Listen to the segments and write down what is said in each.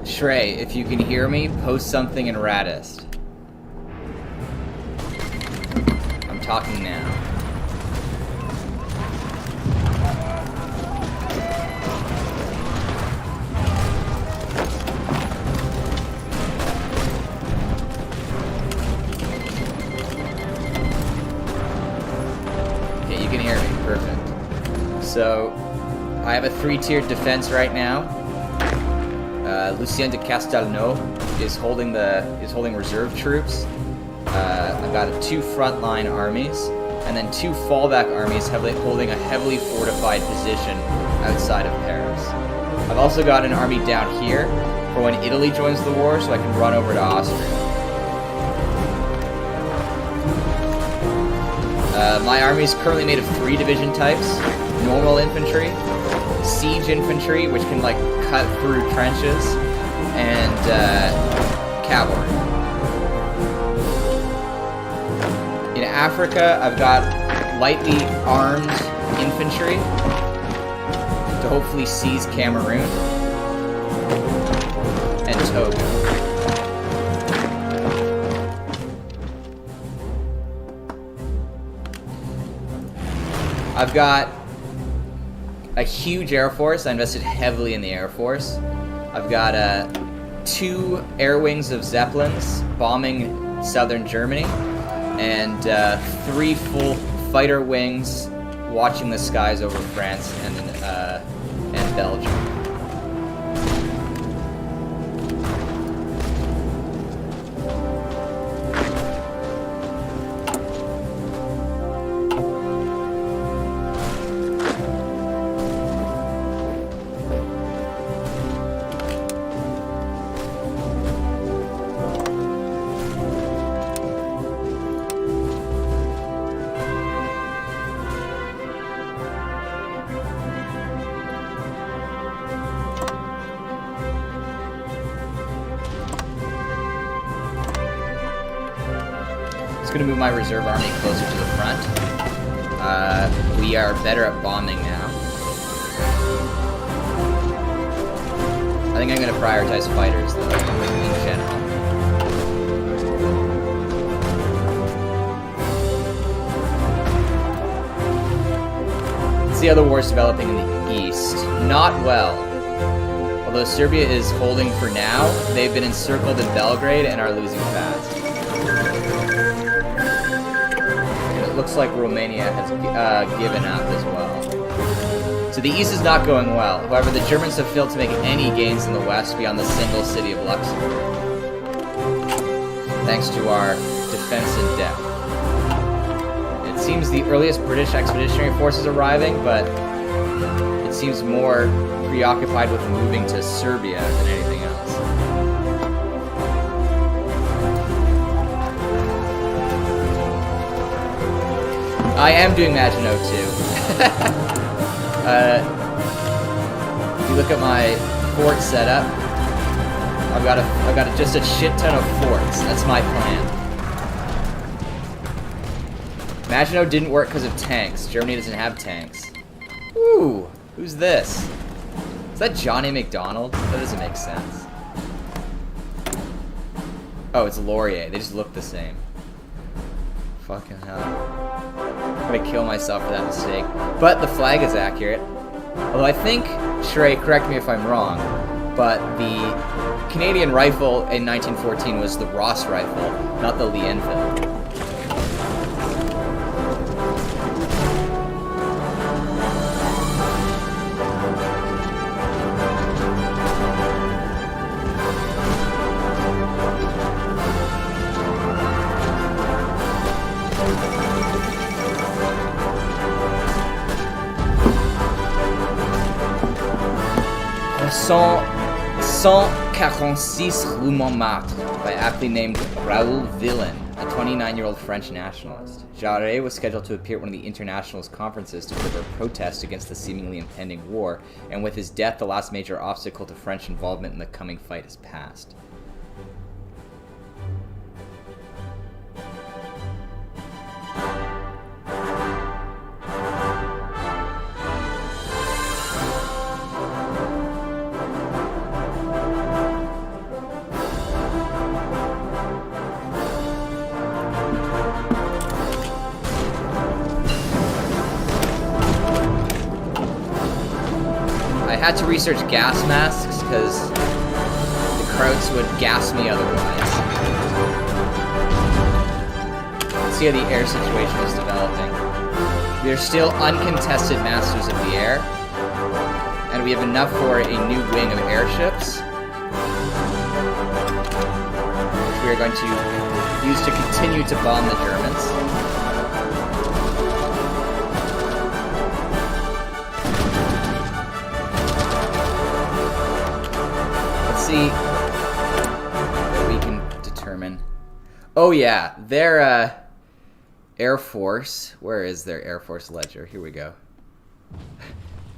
Trey, if you can hear me, post something in Radist. I'm talking now. Okay, you can hear me. Perfect. So, I have a 3-tiered defense right now. Lucien de Castelnau is holding reserve troops. I've got 2 frontline armies, and then 2 fallback armies holding a heavily fortified position outside of Paris. I've also got an army down here for when Italy joins the war, so I can run over to Austria. My army is currently made of 3 division types: normal infantry, siege infantry, which can cut through trenches, and cavalry. In Africa, I've got lightly armed infantry to hopefully seize Cameroon and Togo. I've got a huge air force. I invested heavily in the air force. I've got 2 air wings of Zeppelins bombing southern Germany, and 3 full fighter wings watching the skies over France and Belgium. going to move my reserve army closer to the front. We are better at bombing now. I think I'm going to prioritize fighters, though, in general. Let's see how the war's developing in the east. Not well. Although Serbia is holding for now, they've been encircled in Belgrade and are losing fast. And it looks like Romania has given up as well. So the east is not going well. However, the Germans have failed to make any gains in the west beyond the single city of Luxembourg, thanks to our defense in depth. It seems the earliest British expeditionary force is arriving, but it seems more preoccupied with moving to Serbia than anything else. I am doing Maginot too. If you look at my fort setup, I've got just a shit ton of forts. That's my plan. Maginot didn't work because of tanks. Germany doesn't have tanks. Ooh, who's this? Is that Johnny McDonald? That doesn't make sense. Oh, it's Laurier. They just look the same. Fucking hell. I'm gonna kill myself for that mistake. But the flag is accurate. Although I think, Shrey, correct me if I'm wrong, but the Canadian rifle in 1914 was the Ross rifle, not the Lee-Enfield. Cent 146 Rue Montmartre, by aptly named Raoul Villain, a 29-year-old French nationalist. Jarret was scheduled to appear at one of the Internationalist conferences to deliver a protest against the seemingly impending war, and with his death, the last major obstacle to French involvement in the coming fight is past. I had to research gas masks because the Krauts would gas me otherwise. Let's see how the air situation is developing. We are still uncontested masters of the air, and we have enough for a new wing of airships, which we are going to use to continue to bomb the Germans. See what we can determine. Oh yeah, their Air Force, where is their Air Force ledger? Here we go.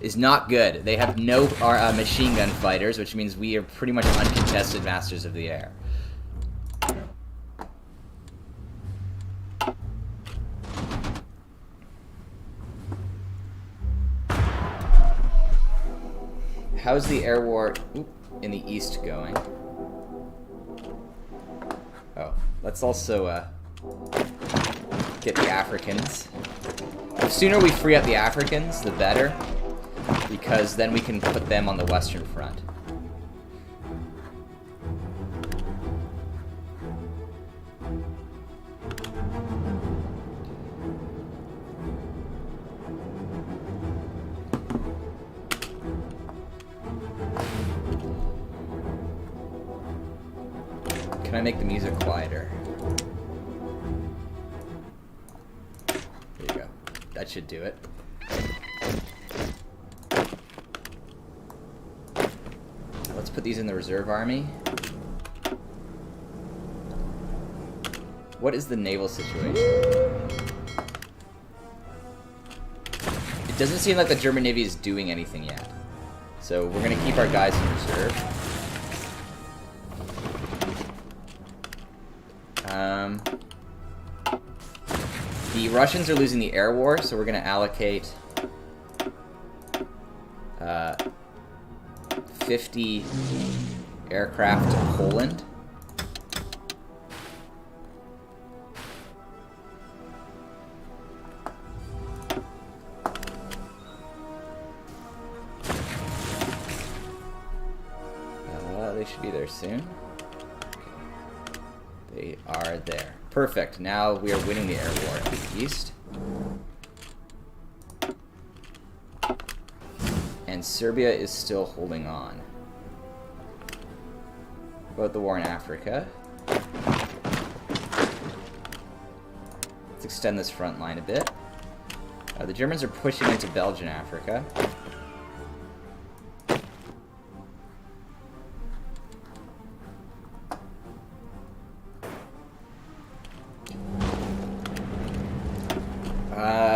Is not good. They have no machine gun fighters, which means we are pretty much uncontested masters of the air. How's the air war in the east going? Oh, let's also get the Africans. The sooner we free up the Africans, the better, because then we can put them on the Western Front. Can I make the music quieter? There you go. That should do it. Let's put these in the reserve army. What is the naval situation? It doesn't seem like the German Navy is doing anything yet. So we're going to keep our guys in reserve. The Russians are losing the air war, so we're going to allocate 50 aircraft to Poland. They should be there soon. They are there. Perfect. Now we are winning the air war in the east. And Serbia is still holding on. What about the war in Africa? Let's extend this front line a bit. The Germans are pushing into Belgian Africa.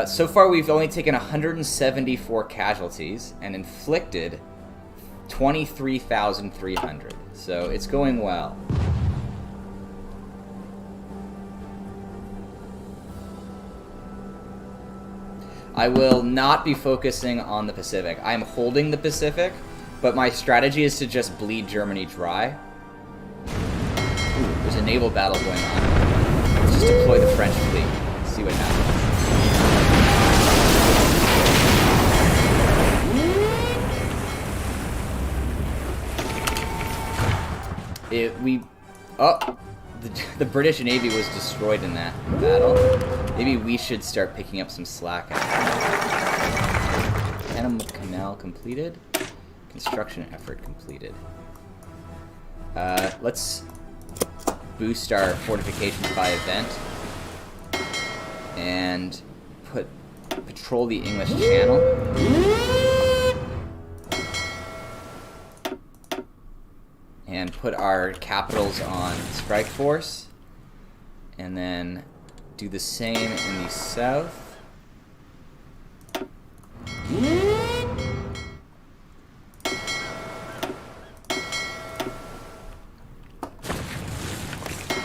So far, we've only taken 174 casualties and inflicted 23,300. So it's going well. I will not be focusing on the Pacific. I am holding the Pacific, but my strategy is to just bleed Germany dry. Ooh, there's a naval battle going on. Let's just deploy the French fleet. See what happens. The British Navy was destroyed in that battle. Maybe we should start picking up some slack. Panama Canal completed. Construction effort completed. Let's boost our fortifications by event and patrol the English Channel. And put our capitals on strike force, and then do the same in the south.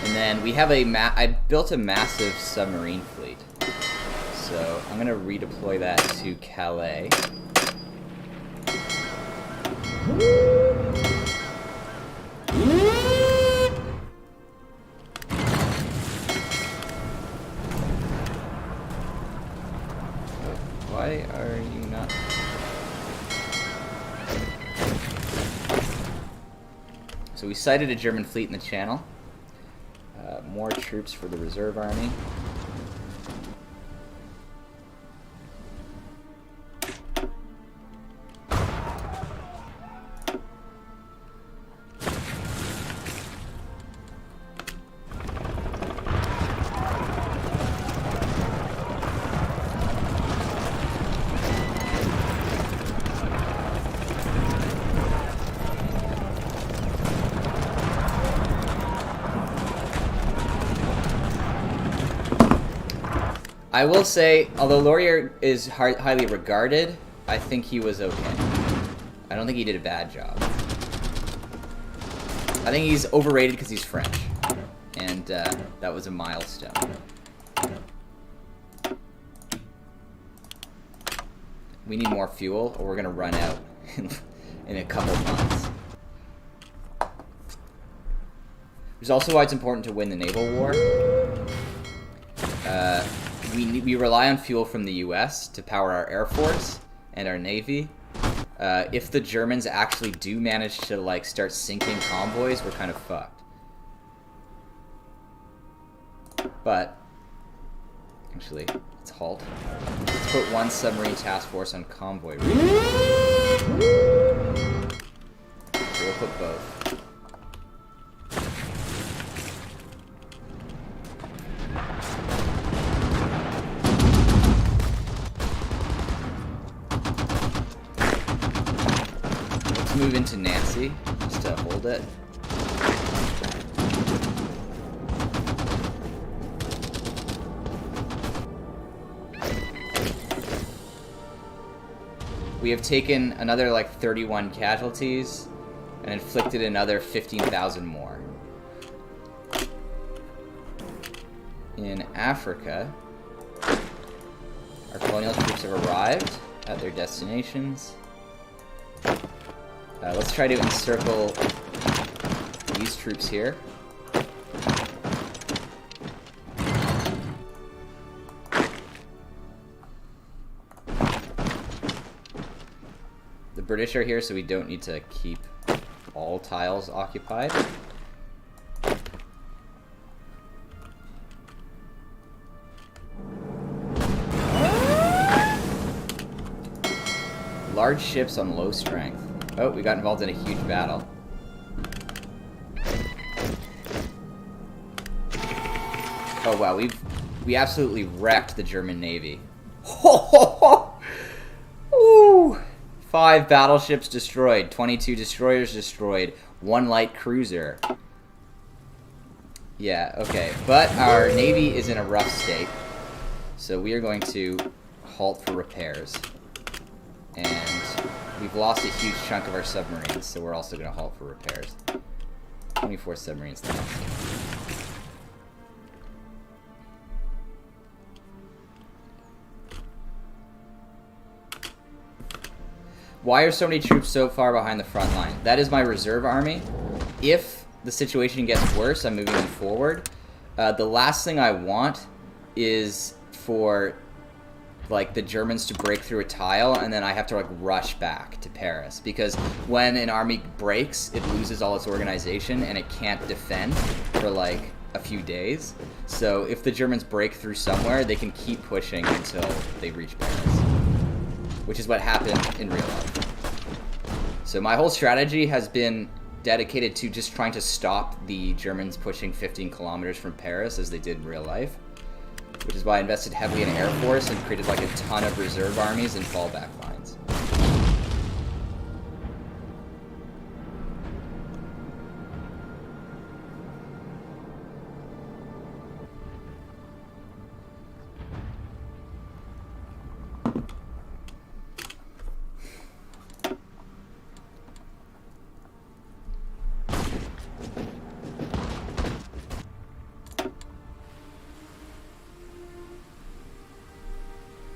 And then we have I built a massive submarine fleet, so I'm gonna redeploy that to Calais. Why are you not? So we sighted a German fleet in the channel. More troops for the reserve army. I will say, although Laurier is highly regarded, I think he was okay. I don't think he did a bad job. I think he's overrated because he's French. And that was a milestone. We need more fuel, or we're going to run out in a couple of months. Which is also why it's important to win the naval war. We rely on fuel from the US to power our Air Force and our Navy. If the Germans actually do manage to like start sinking convoys, we're kind of fucked. But actually, let's halt. Let's put one submarine task force on convoy route. So we'll put both. Move into Nancy, just to hold it. We have taken another like 31 casualties and inflicted another 15,000 more. In Africa, Our colonial troops have arrived at their destinations. Let's try to encircle these troops here. The British are here, so we don't need to keep all tiles occupied. Large ships on low strength. Oh, we got involved in a huge battle. Oh wow, we absolutely wrecked the German Navy. Ho ho ho! Ooh! 5 battleships destroyed, 22 destroyers destroyed, 1 light cruiser. Yeah, okay. But our navy is in a rough state, so we are going to halt for repairs. And we've lost a huge chunk of our submarines, so we're also going to halt for repairs. 24 submarines left. Why are so many troops so far behind the front line? That is my reserve army. If the situation gets worse, I'm moving them forward. The last thing I want is for like the Germans to break through a tile and then I have to like rush back to Paris, because when an army breaks, it loses all its organization and it can't defend for like a few days. So if the Germans break through somewhere, they can keep pushing until they reach Paris, which is what happened in real life. So my whole strategy has been dedicated to just trying to stop the Germans pushing 15 kilometers from Paris as they did in real life, which is why I invested heavily in Air Force and created like a ton of reserve armies and fallback lines.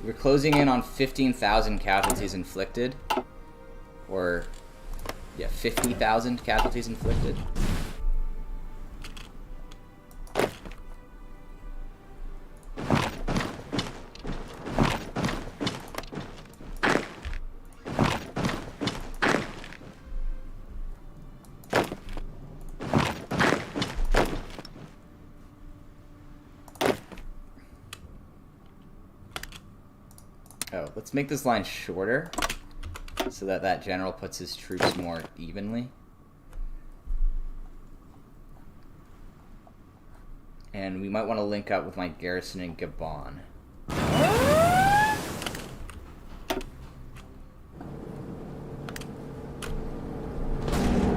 We're closing in on 15,000 casualties inflicted. Or, yeah, 50,000 casualties inflicted. Oh, let's make this line shorter so that that general puts his troops more evenly. And we might want to link up with my garrison in Gabon.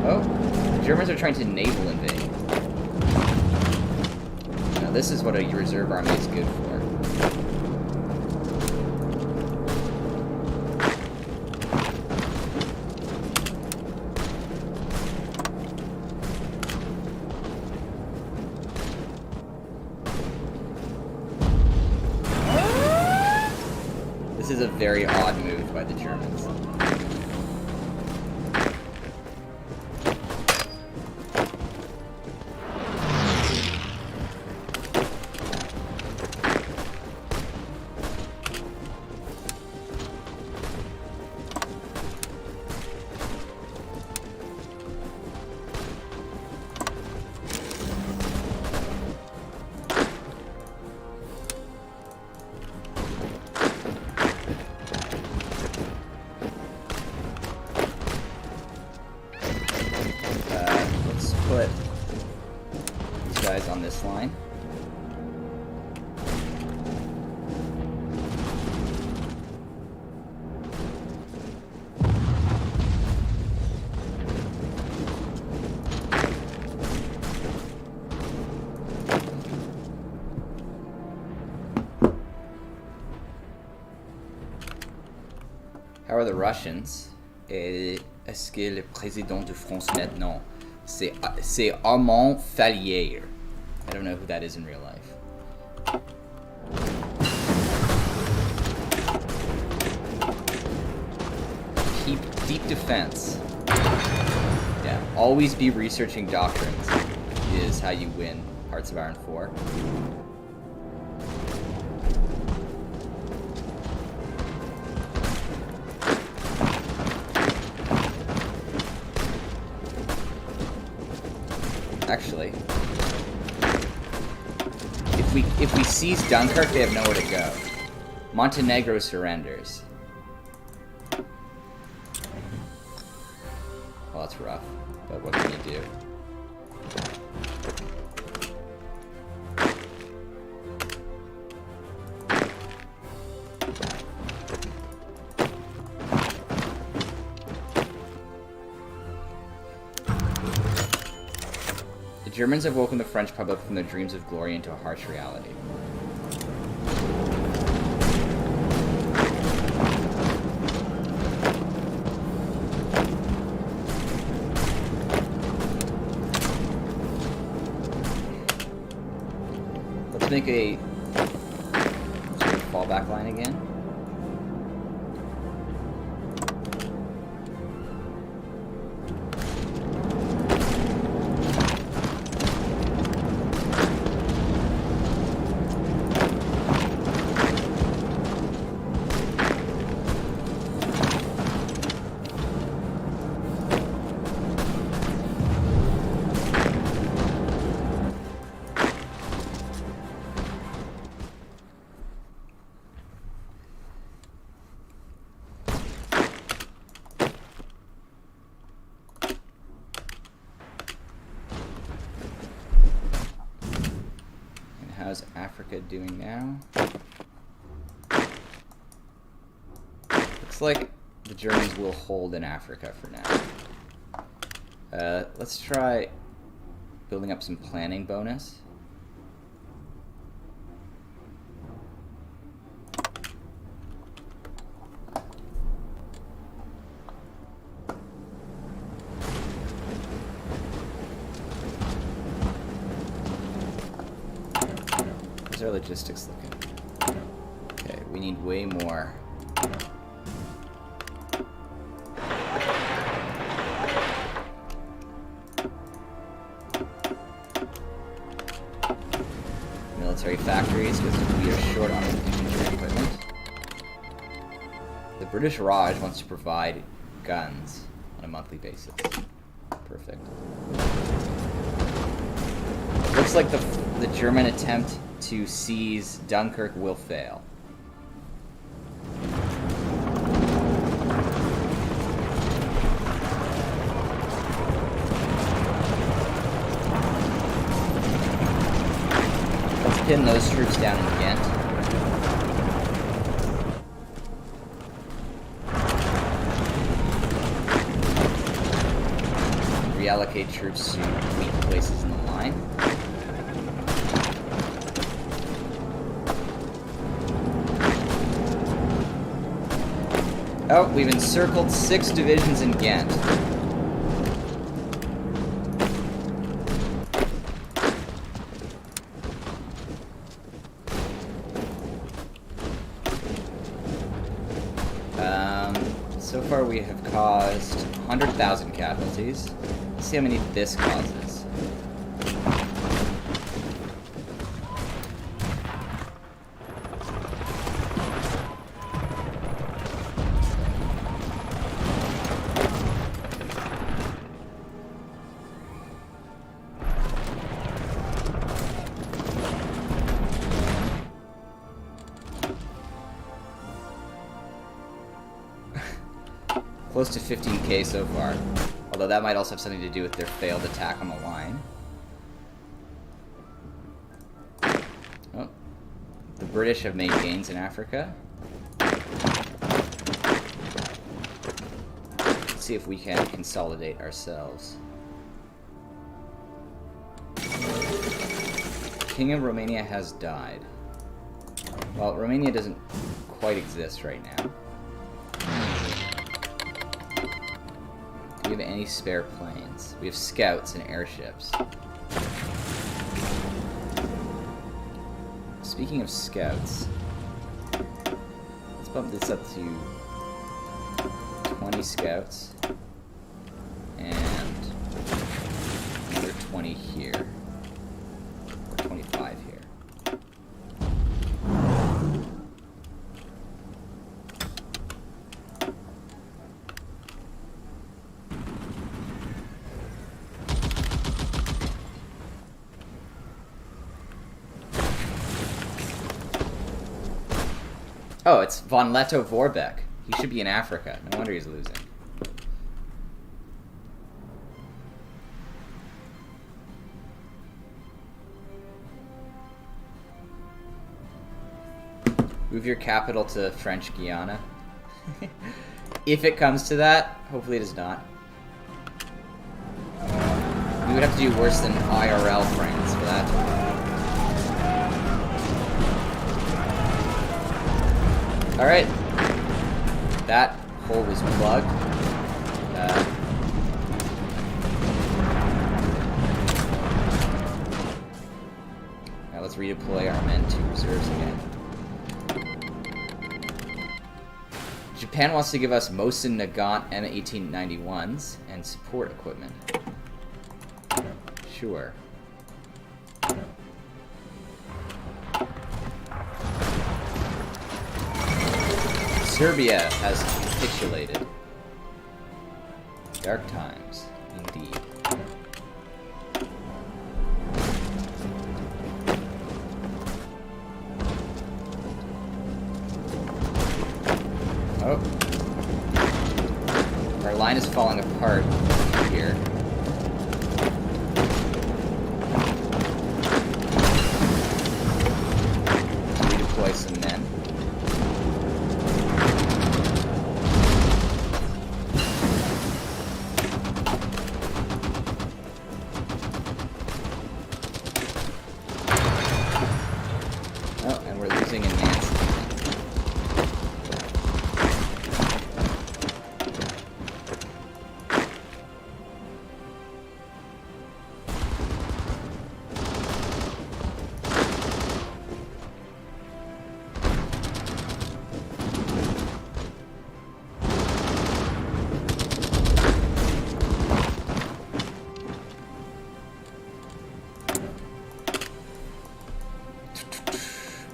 Oh, the Germans are trying to naval invade. Now this is what a reserve army is good for. This is a very odd move by the Germans. Put these guys on this line. How are the Russians? Est-ce que le président de France maintenant? C'est Armand Fallier. I don't know who that is in real life. defense. Yeah, always be researching doctrines is how you win Hearts of Iron 4. Actually, if we seize Dunkirk, they have nowhere to go. Montenegro surrenders. Well, that's rough, but what can you do? The Germans have woken the French public from their dreams of glory into a harsh reality. Let's make a sort of fallback line again. How's Africa doing now? Looks like the Germans will hold in Africa for now. Let's try building up some planning bonus. How's our logistics looking? Okay, we need way more. Military factories, because we are short on infantry equipment. The British Raj wants to provide guns on a monthly basis. Perfect. Looks like the German attempt to seize Dunkirk will fail. Let's pin those troops down in Ghent. Reallocate troops to weak places in the line. Oh, we've encircled 6 divisions in Ghent. So far we have caused 100,000 casualties. Let's see how many this causes. Close to 15k so far, although that might also have something to do with their failed attack on the line. Oh, the British have made gains in Africa. Let's see if we can consolidate ourselves. King of Romania has died. Well, Romania doesn't quite exist right now. Do we have any spare planes? We have scouts and airships. Speaking of scouts, let's bump this up to 20 scouts. And another 20 here. Or 25 here. Oh, it's von Leto Vorbeck. He should be in Africa. No wonder he's losing. Move your capital to French Guiana. If it comes to that, hopefully it does not. We would have to do worse than IRL France for that. Alright. That hole was plugged. Now let's redeploy our men to reserves again. Japan wants to give us Mosin Nagant M1891s and support equipment. Sure. Serbia has capitulated. Dark times, indeed. Oh. Our line is falling apart here. Redeploy some men. Oh, and we're losing in Nancy.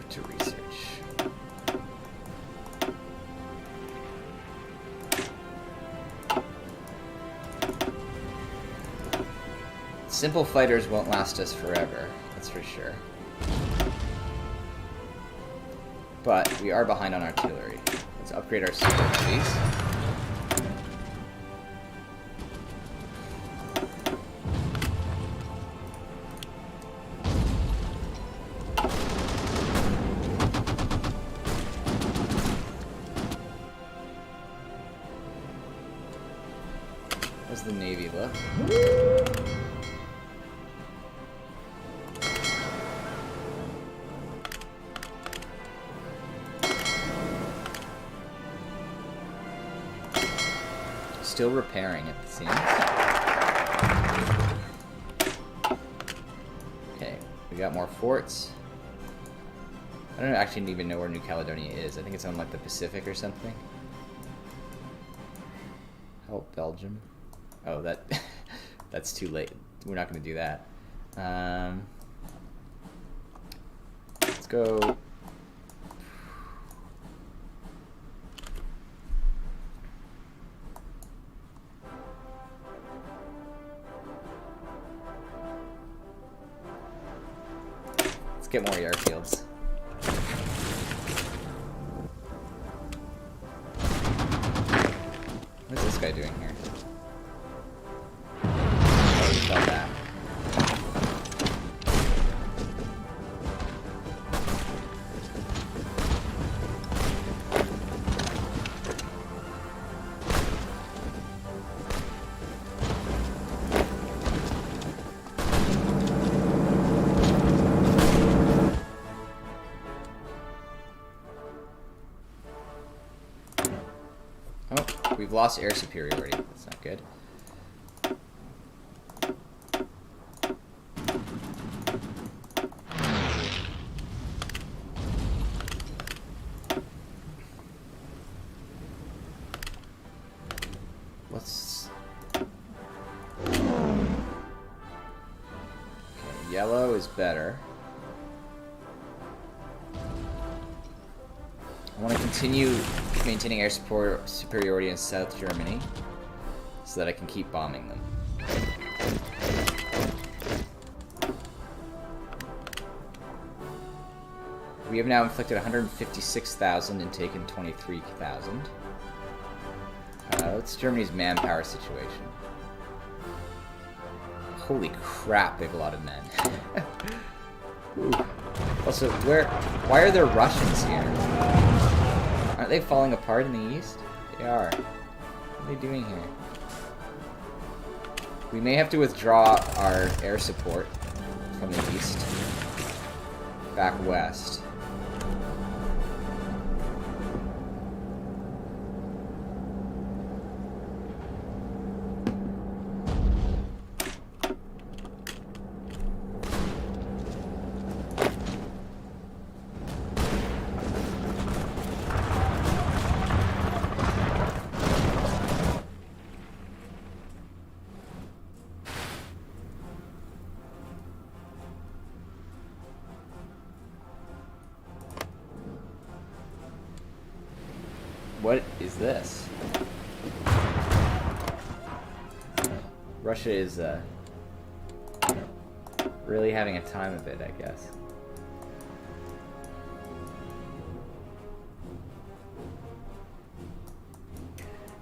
To research. Simple fighters won't last us forever, that's for sure. But we are behind on artillery. Let's upgrade our support, please. How's the Navy look? Still repairing at the seams. Okay, we got more forts. I don't actually even know where New Caledonia is. I think it's on like the Pacific or something. Help Belgium. Oh, that's too late. We're not going to do that. Let's go. Let's get more airfields. What's this guy doing here? Oh, he fell back. Oh, we've lost air superiority. That's not good. is better. I want to continue maintaining air support superiority in South Germany so that I can keep bombing them. We have now inflicted 156,000 and taken 23,000. What's Germany's manpower situation? Holy crap, they have a lot of men. Also, why are there Russians here? Aren't they falling apart in the east? They are. What are they doing here? We may have to withdraw our air support from the east back west. What is this? Russia is really having a time of it, I guess.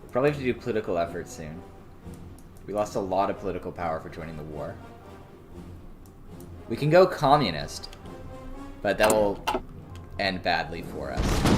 We'll probably have to do political efforts soon. We lost a lot of political power for joining the war. We can go communist, but that will end badly for us.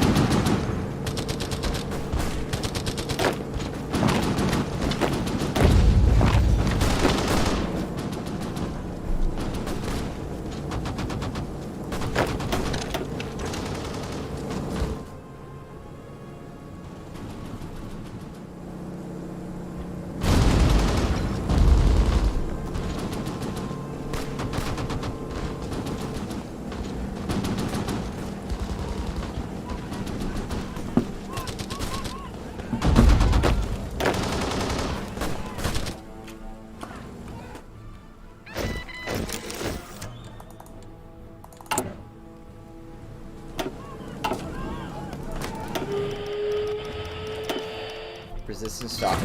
Resistance stock.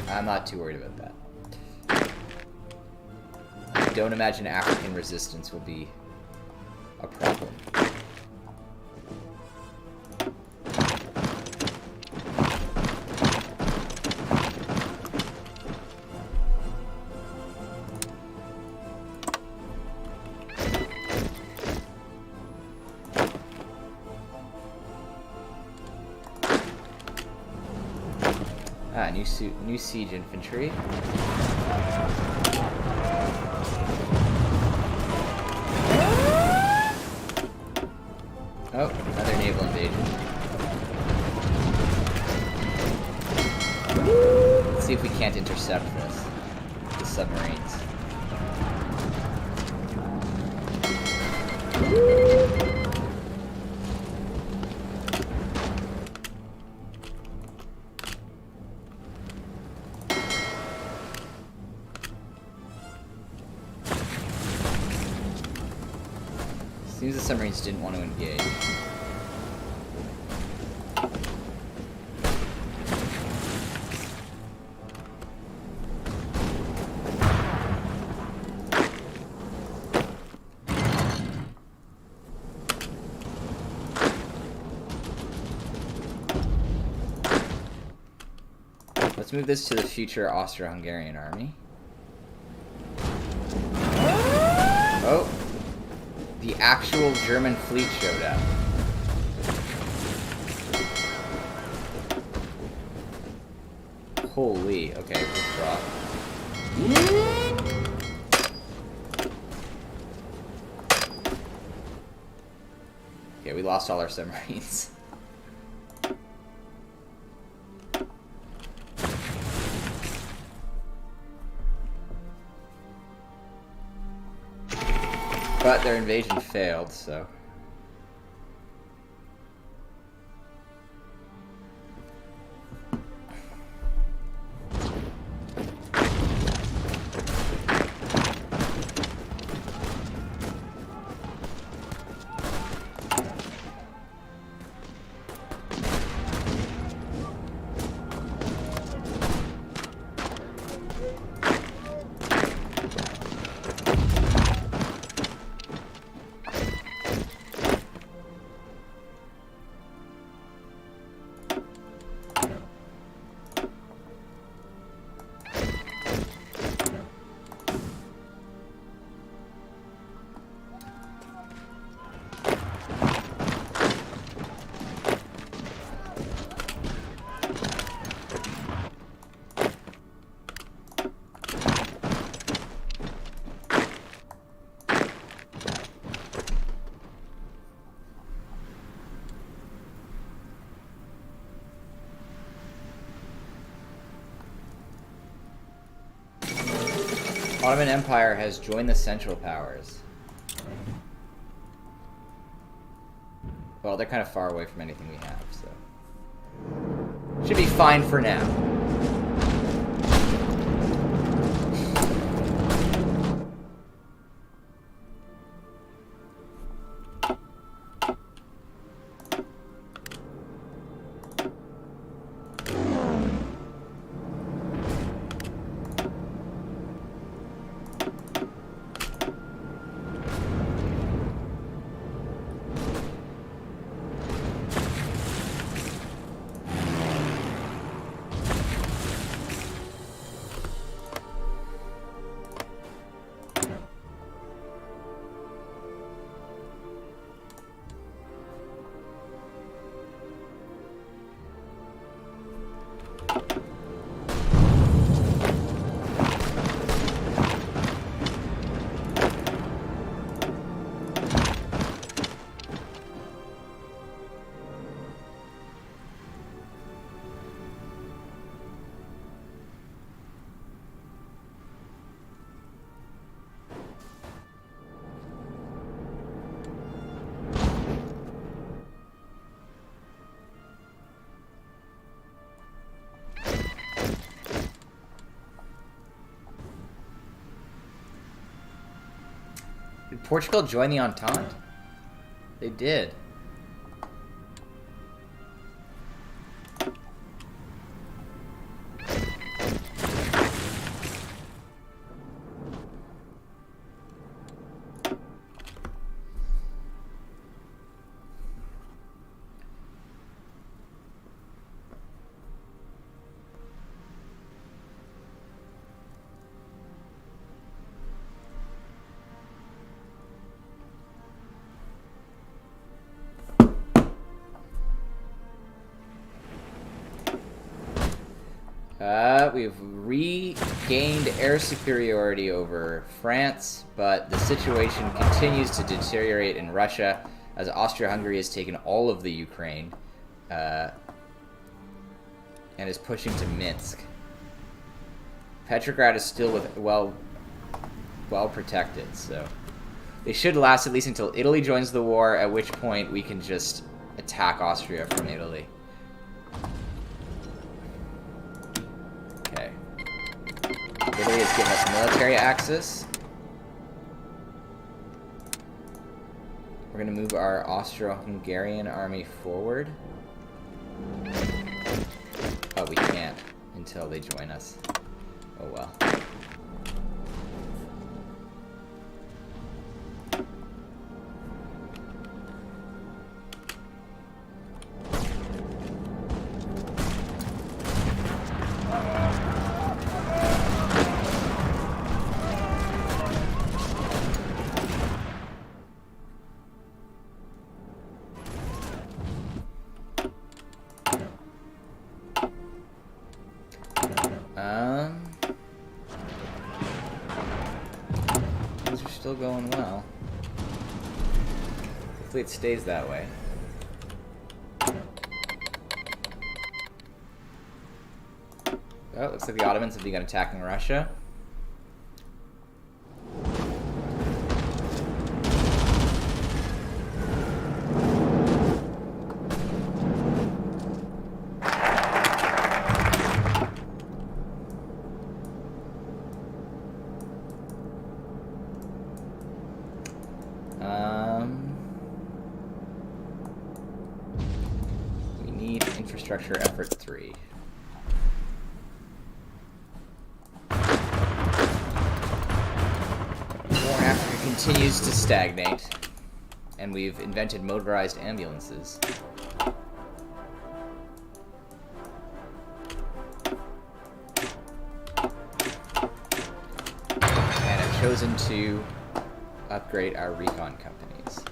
I'm not too worried about that. I don't imagine African resistance will be a problem. New siege infantry. Oh, another naval invasion. Let's see if we can't intercept this. The submarines. Seems the submarines didn't want to engage. Let's move this to the future Austro-Hungarian army. Oh! The actual German fleet showed up. Holy, okay, withdraw. Okay, we lost all our submarines. But their invasion failed, so... Ottoman Empire has joined the Central Powers. Well, they're kind of far away from anything we have, so... Should be fine for now. Did Portugal join the Entente? They did. We've regained air superiority over France, but the situation continues to deteriorate in Russia as Austria-Hungary has taken all of the Ukraine and is pushing to Minsk. Petrograd is still well protected, so they should last at least until Italy joins the war, at which point we can just attack Austria from Italy. Italy has given us military access. We're going to move our Austro-Hungarian army forward. Oh, we can't until they join us. Oh well. Things are still going well. Hopefully it stays that way. Oh, it looks like the Ottomans have begun attacking Russia. We need infrastructure effort 3. Continues to stagnate, and we've invented motorized ambulances. And I've chosen to upgrade our recon companies.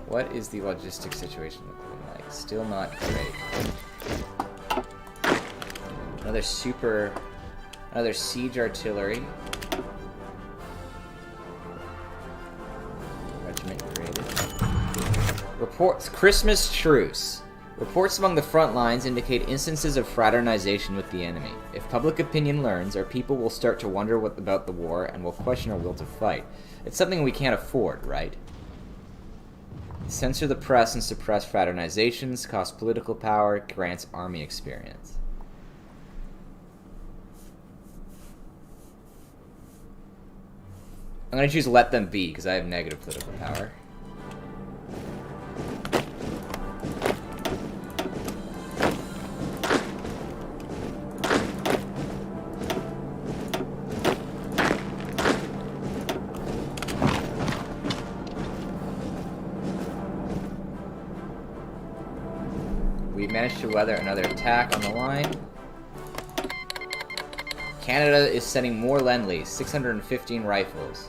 What is the logistics situation looking like? Still not great. Another siege artillery. Regiment created. Reports Christmas truce. Reports among the front lines indicate instances of fraternization with the enemy. If public opinion learns, our people will start to wonder about the war and will question our will to fight. It's something we can't afford, right? Censor the press and suppress fraternizations, cost political power, grants army experience. I'm going to choose let them be, because I have negative political power. We managed to weather another attack on the line. Canada is sending more Lend-Lease, 615 rifles.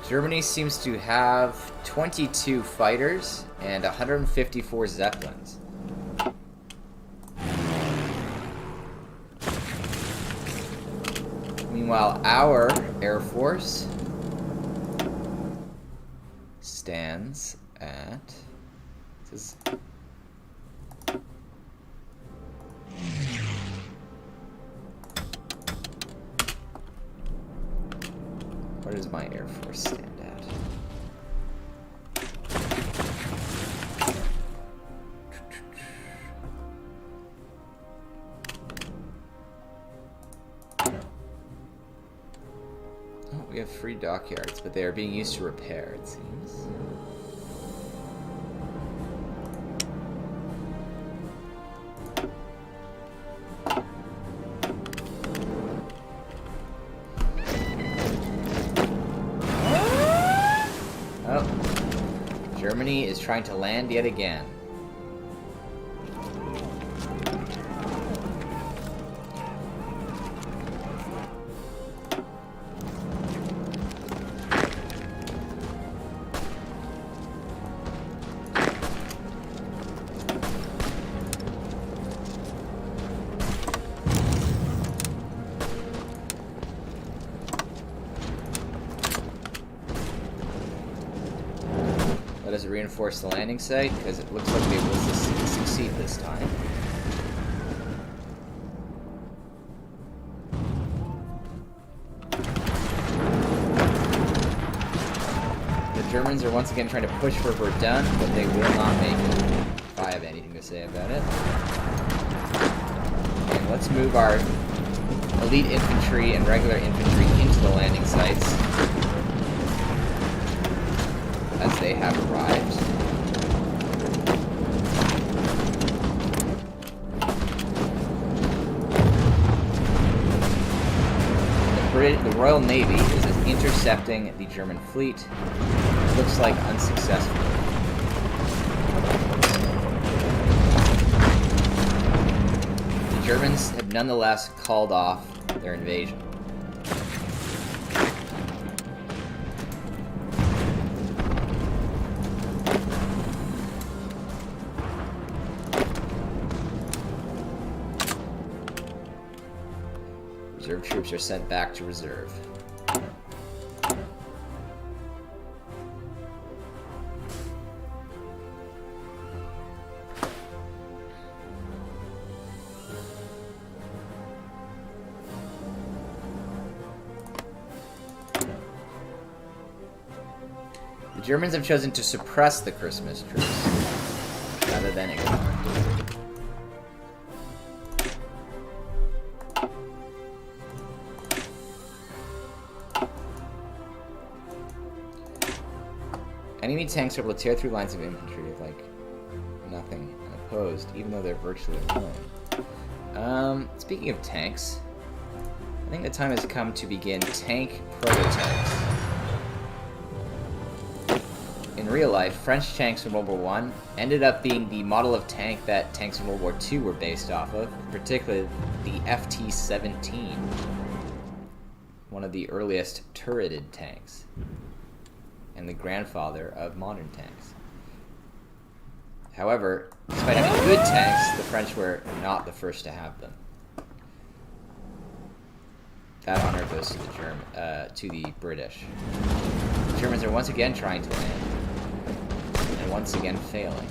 Germany seems to have 22 fighters and 154 Zeppelins. Meanwhile, our Air Force stands at... Where does my Air Force stand at? Oh, we have 3 dockyards, but they are being used to repair, it seems. Germany is trying to land yet again. Let us reinforce the landing site, because it looks like they will succeed this time. The Germans are once again trying to push for Verdun, but they will not make it, if I have anything to say about it. And let's move our elite infantry and regular infantry into the landing sites, as they have arrived. The Royal Navy is intercepting the German fleet. It looks like unsuccessfully. The Germans have nonetheless called off their invasion. Reserve troops are sent back to reserve. The Germans have chosen to suppress the Christmas troops rather than ignore it. Enemy tanks are able to tear through lines of infantry with, like, nothing unopposed, even though they're virtually alone. Speaking of tanks, I think the time has come to begin tank prototypes. In real life, French tanks in World War I ended up being the model of tank that tanks in World War II were based off of, particularly the FT-17. one of the earliest turreted tanks, and the grandfather of modern tanks. However, despite having good tanks, the French were not the first to have them. That honor goes to the British. The Germans are once again trying to land, and once again failing.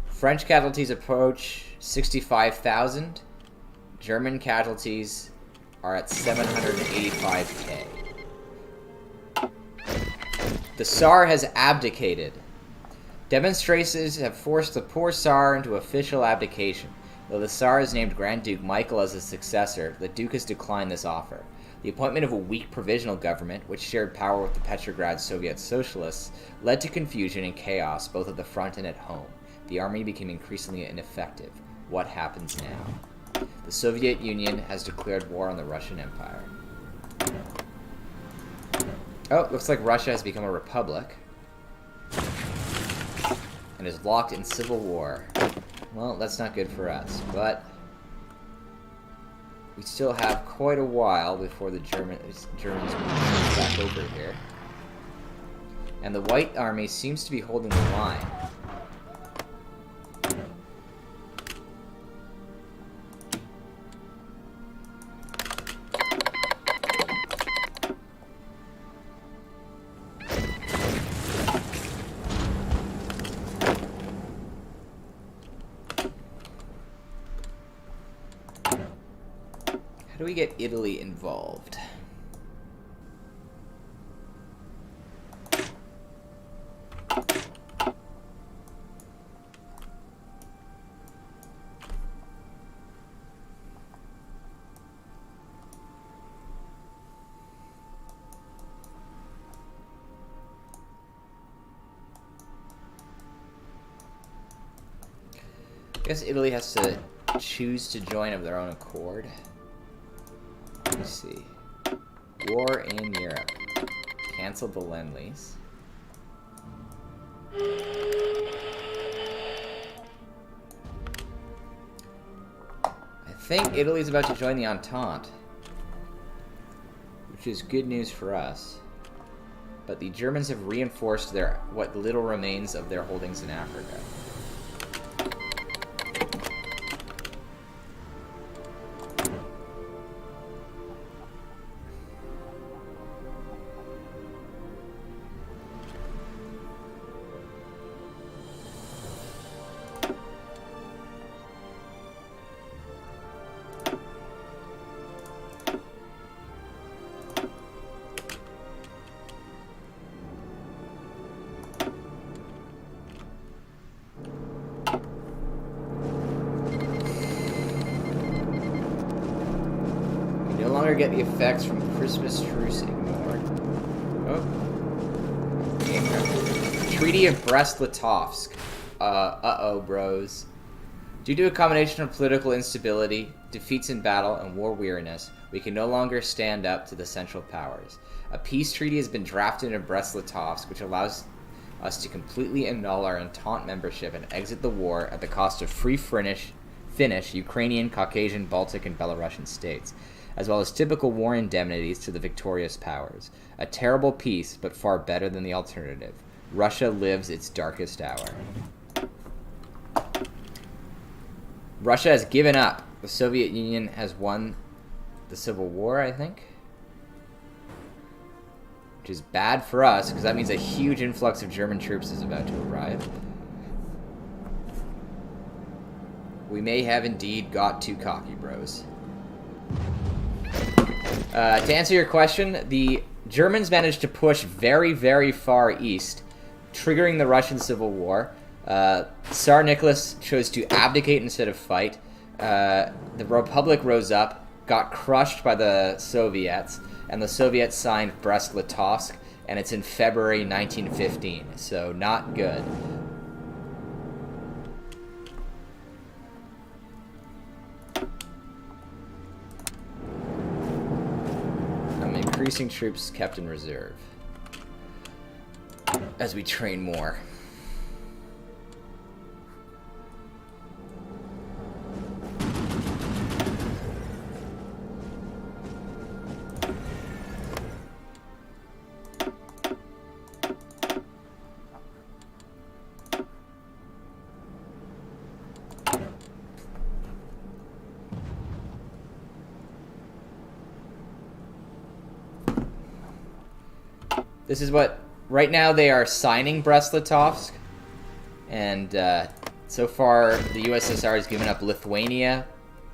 French casualties approach 65,000. German casualties are at 785k. The Tsar has abdicated. Demonstrations have forced the poor Tsar into official abdication. Though the Tsar has named Grand Duke Michael as his successor, the Duke has declined this offer. The appointment of a weak provisional government, which shared power with the Petrograd Soviet Socialists, led to confusion and chaos both at the front and at home. The army became increasingly ineffective. What happens now? The Soviet Union has declared war on the Russian Empire. Oh, looks like Russia has become a republic and is locked in civil war. Well, that's not good for us, but we still have quite a while before the Germans move back over here. And the White Army seems to be holding the line. How do we get Italy involved? I guess Italy has to choose to join of their own accord. Let's see. War in Europe. Cancel the Lend-Lease. I think Italy's about to join the Entente, which is good news for us. But the Germans have reinforced what little remains of their holdings in Africa. Get the effects from Christmas Truce ignored. Oh. Treaty of Brest-Litovsk. Uh-oh, bros. Due to a combination of political instability, defeats in battle, and war weariness, we can no longer stand up to the Central Powers. A peace treaty has been drafted in Brest-Litovsk, which allows us to completely annul our Entente membership and exit the war at the cost of free Finnish, Ukrainian, Caucasian, Baltic, and Belarusian states, as well as typical war indemnities to the victorious powers. A terrible peace, but far better than the alternative. Russia lives its darkest hour. Russia has given up. The Soviet Union has won the Civil War, I think. Which is bad for us, because that means a huge influx of German troops is about to arrive. We may have indeed got too cocky, bros. To answer your question, the Germans managed to push very, very far east, triggering the Russian Civil War. Tsar Nicholas chose to abdicate instead of fight. The Republic rose up, got crushed by the Soviets, and the Soviets signed Brest-Litovsk, and it's in February 1915, so not good. Increasing troops kept in reserve as we train more. This is what... Right now they are signing Brest-Litovsk. And so far the USSR has given up Lithuania,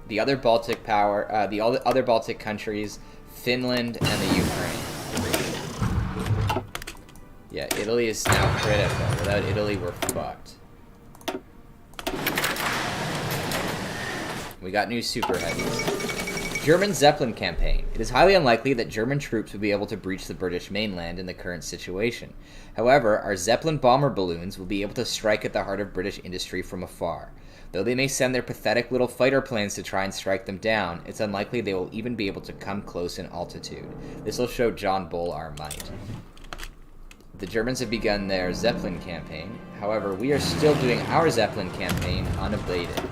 the other Baltic other Baltic countries, Finland, and the Ukraine. Yeah, Italy is now critical. Without Italy, we're fucked. We got new super heavies. German Zeppelin campaign. It is highly unlikely that German troops would be able to breach the British mainland in the current situation. However, our Zeppelin bomber balloons will be able to strike at the heart of British industry from afar. Though they may send their pathetic little fighter planes to try and strike them down, it's unlikely they will even be able to come close in altitude. This will show John Bull our might. The Germans have begun their Zeppelin campaign. However, we are still doing our Zeppelin campaign unabated.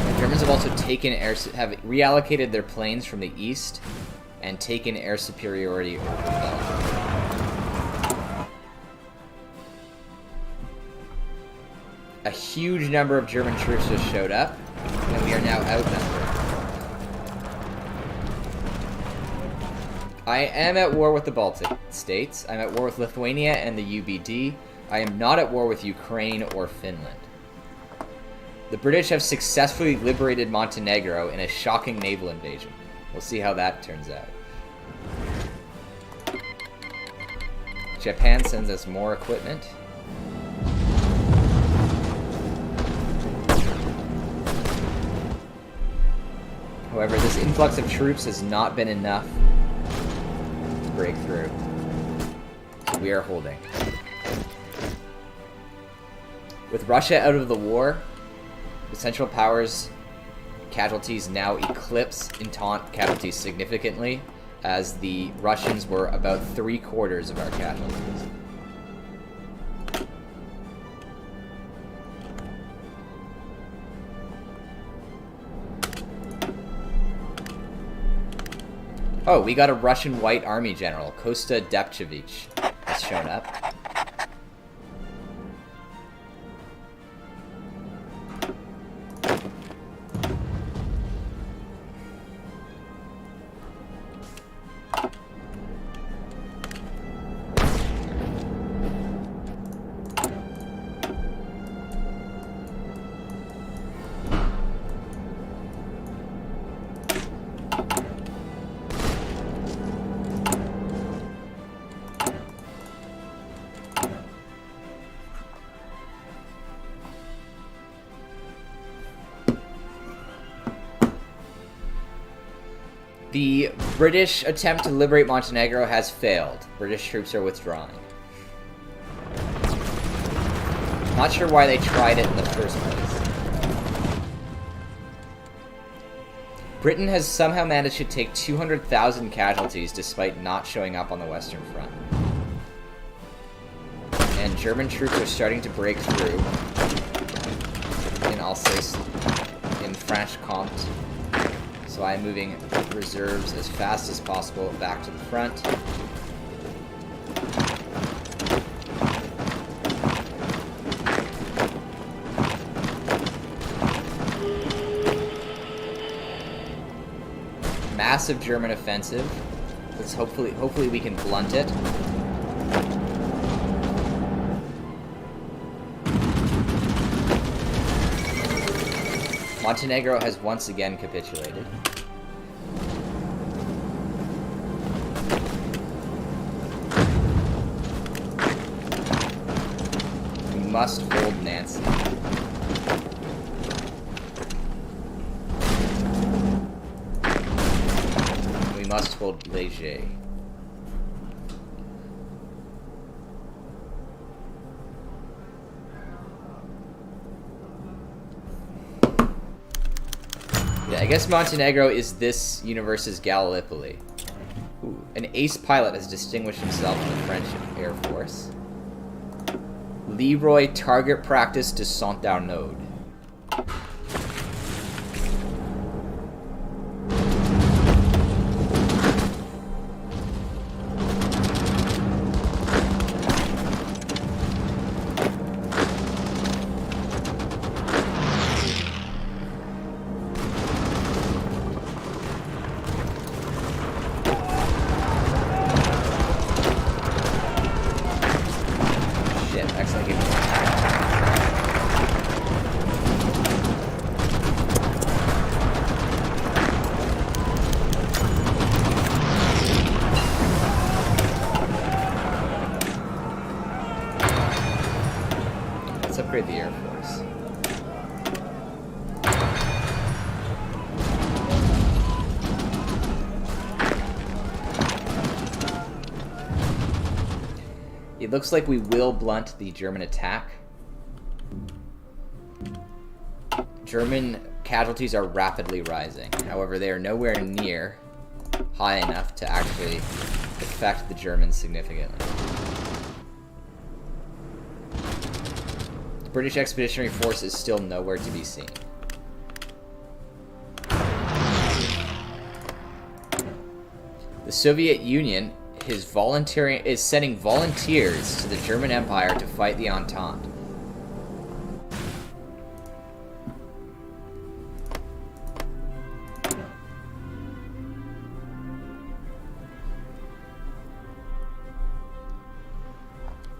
The Germans have also have reallocated their planes from the east and taken air superiority over Belgium. A huge number of German troops just showed up, and we are now outnumbered. I am at war with the Baltic states. I'm at war with Lithuania and the UBD. I am not at war with Ukraine or Finland. The British have successfully liberated Montenegro in a shocking naval invasion. We'll see how that turns out. Japan sends us more equipment. However, this influx of troops has not been enough to break through. So we are holding. With Russia out of the war, the Central Powers casualties now eclipse Entente casualties significantly, as the Russians were about 3/4 of our casualties. Oh, we got a Russian White Army general, Kosta Depchevich, has shown up. The British attempt to liberate Montenegro has failed. British troops are withdrawing. Not sure why they tried it in the first place. Britain has somehow managed to take 200,000 casualties despite not showing up on the Western Front. And German troops are starting to break through in Alsace, in Franche-Comté. So I'm moving reserves as fast as possible back to the front. Massive German offensive. Let's hopefully we can blunt it. Montenegro has once again capitulated. We must hold Nancy. We must hold Léger. Yeah, I guess Montenegro is this universe's Gallipoli. Ooh, an ace pilot has distinguished himself in the French Air Force. Leroy Target Practice de Saint-Arnaud. upgrade the Air Force. It looks like we will blunt the German attack. German casualties are rapidly rising. However, they are nowhere near high enough to actually affect the Germans significantly. The British Expeditionary Force is still nowhere to be seen. The Soviet Union is sending volunteers to the German Empire to fight the Entente.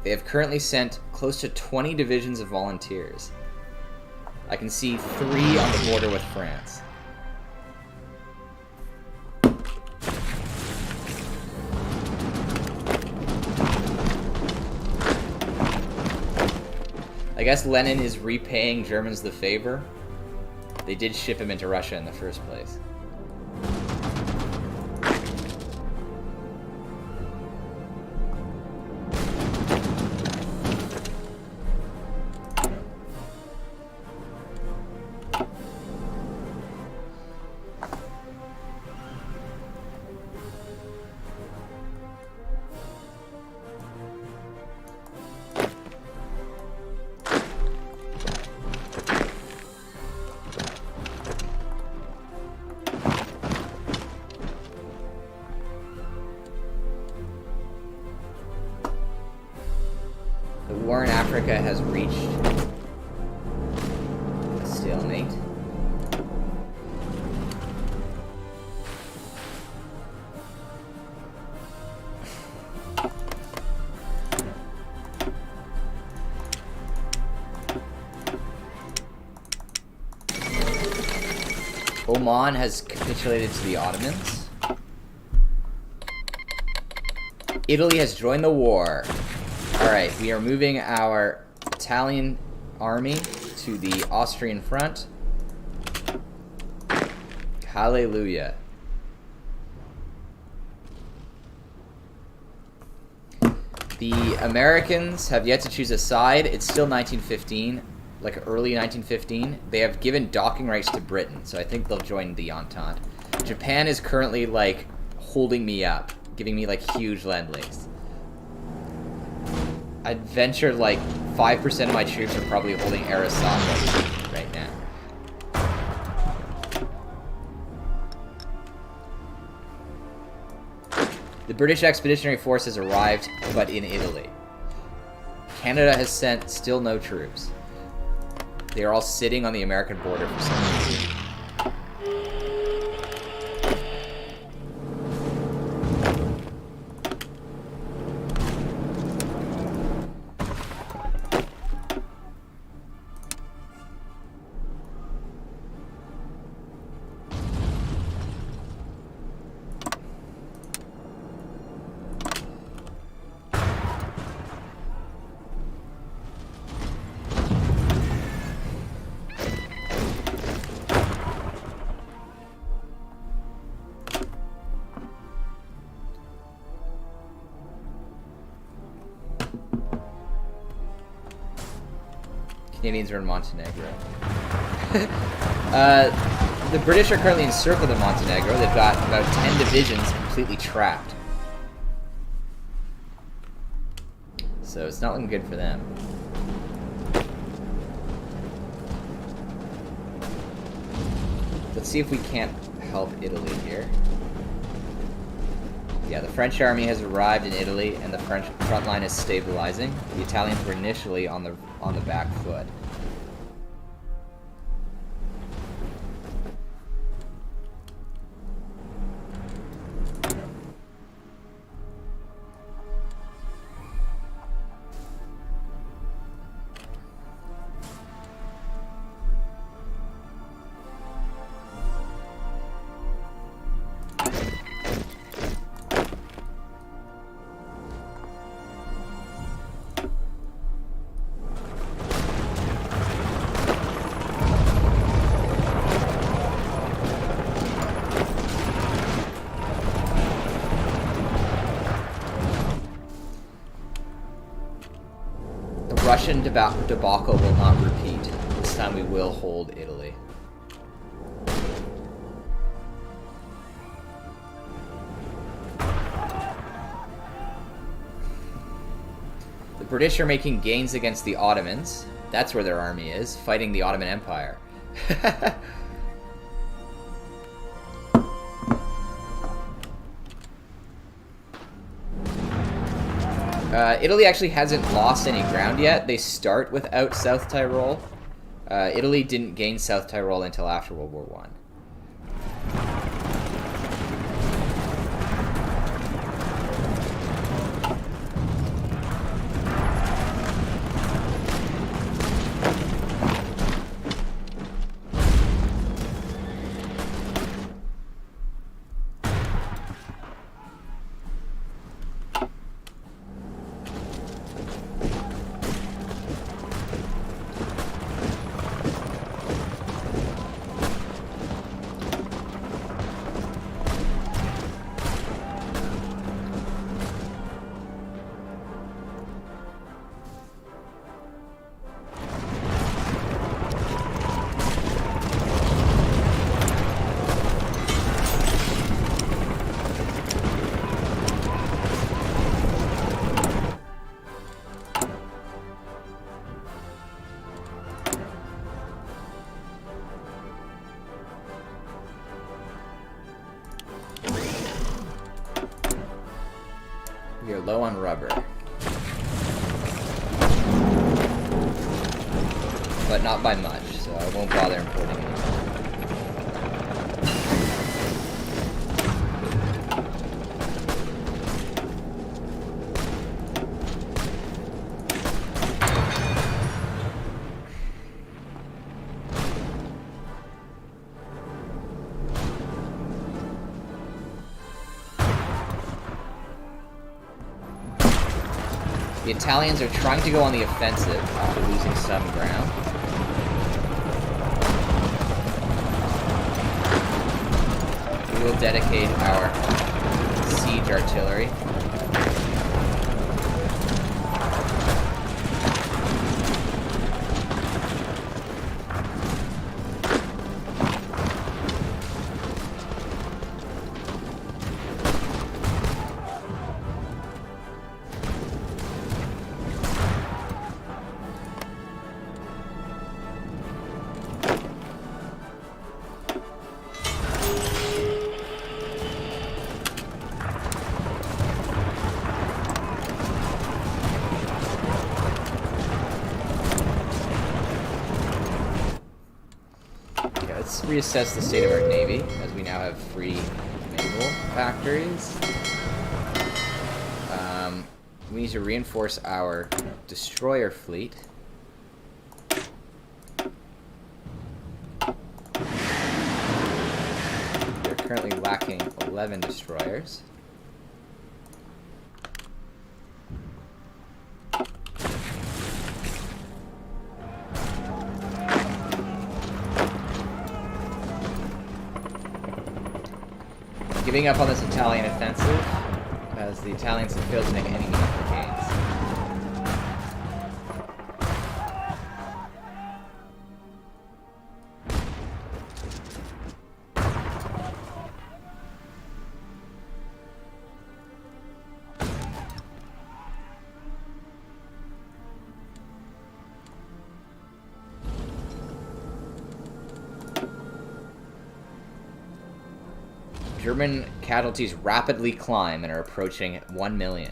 They have currently sent close to 20 divisions of volunteers. I can see 3 on the border with France. I guess Lenin is repaying Germans the favor. They did ship him into Russia in the first place. The war in Africa has reached a stalemate. Oman has capitulated to the Ottomans. Italy has joined the war. Alright, we are moving our Italian army to the Austrian front. Hallelujah. The Americans have yet to choose a side. It's still 1915, like early 1915. They have given docking rights to Britain, so I think they'll join the Entente. Japan is currently, like, holding me up, giving me, like, huge lend-lease. I'd venture like 5% of my troops are probably holding Arasaka right now. The British Expeditionary Force has arrived, but in Italy. Canada has sent still no troops. They are all sitting on the American border for some reason. Canadians are in Montenegro. The British are currently encircled in Montenegro. They've got about 10 divisions completely trapped. So it's not looking good for them. Let's see if we can't help Italy here. Yeah, the French army has arrived in Italy, and the French front line is stabilizing. The Italians were initially on the back foot. The Russian debacle will not repeat. This time we will hold Italy. The British are making gains against the Ottomans. That's where their army is, fighting the Ottoman Empire. Italy actually hasn't lost any ground yet. They start without South Tyrol. Italy didn't gain South Tyrol until after World War I. We are low on rubber. But not by much, so I won't bother importing it. The Italians are trying to go on the offensive after losing some ground. We will dedicate our siege artillery. Let's reassess the state of our Navy, as we now have 3 naval factories. We need to reinforce our destroyer fleet. They're currently lacking 11 destroyers. Giving up on this Italian offensive, as the Italians have failed to make any meaningful gains. German casualties rapidly climb and are approaching 1 million.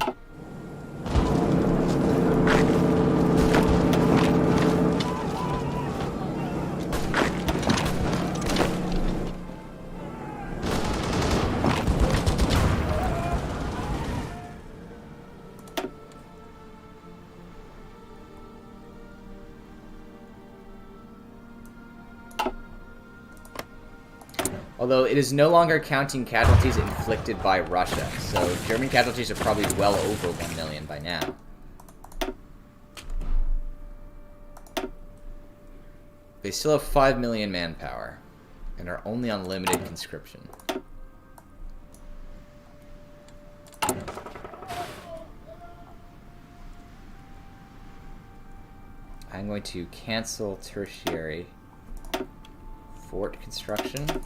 Although it is no longer counting casualties inflicted by Russia, so German casualties are probably well over 1 million by now. They still have 5 million manpower, and are only on limited conscription. I'm going to cancel tertiary fort construction. Build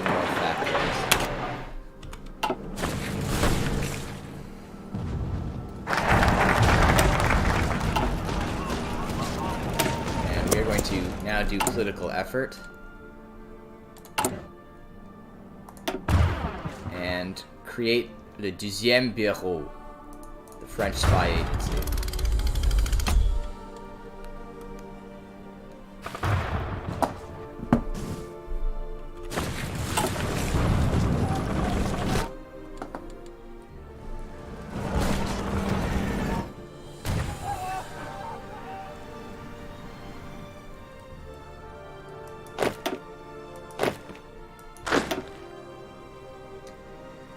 more factories. And we're going to now do political effort. And create le deuxième bureau, the French spy agency.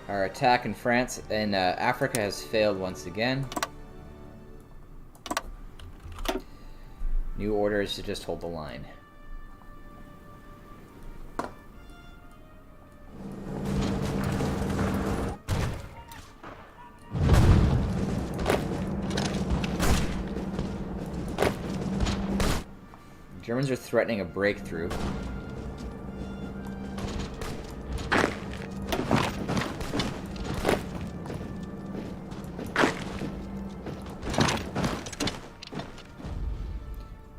Our attack in France and Africa has failed once again. New order is to just hold the line. Germans are threatening a breakthrough.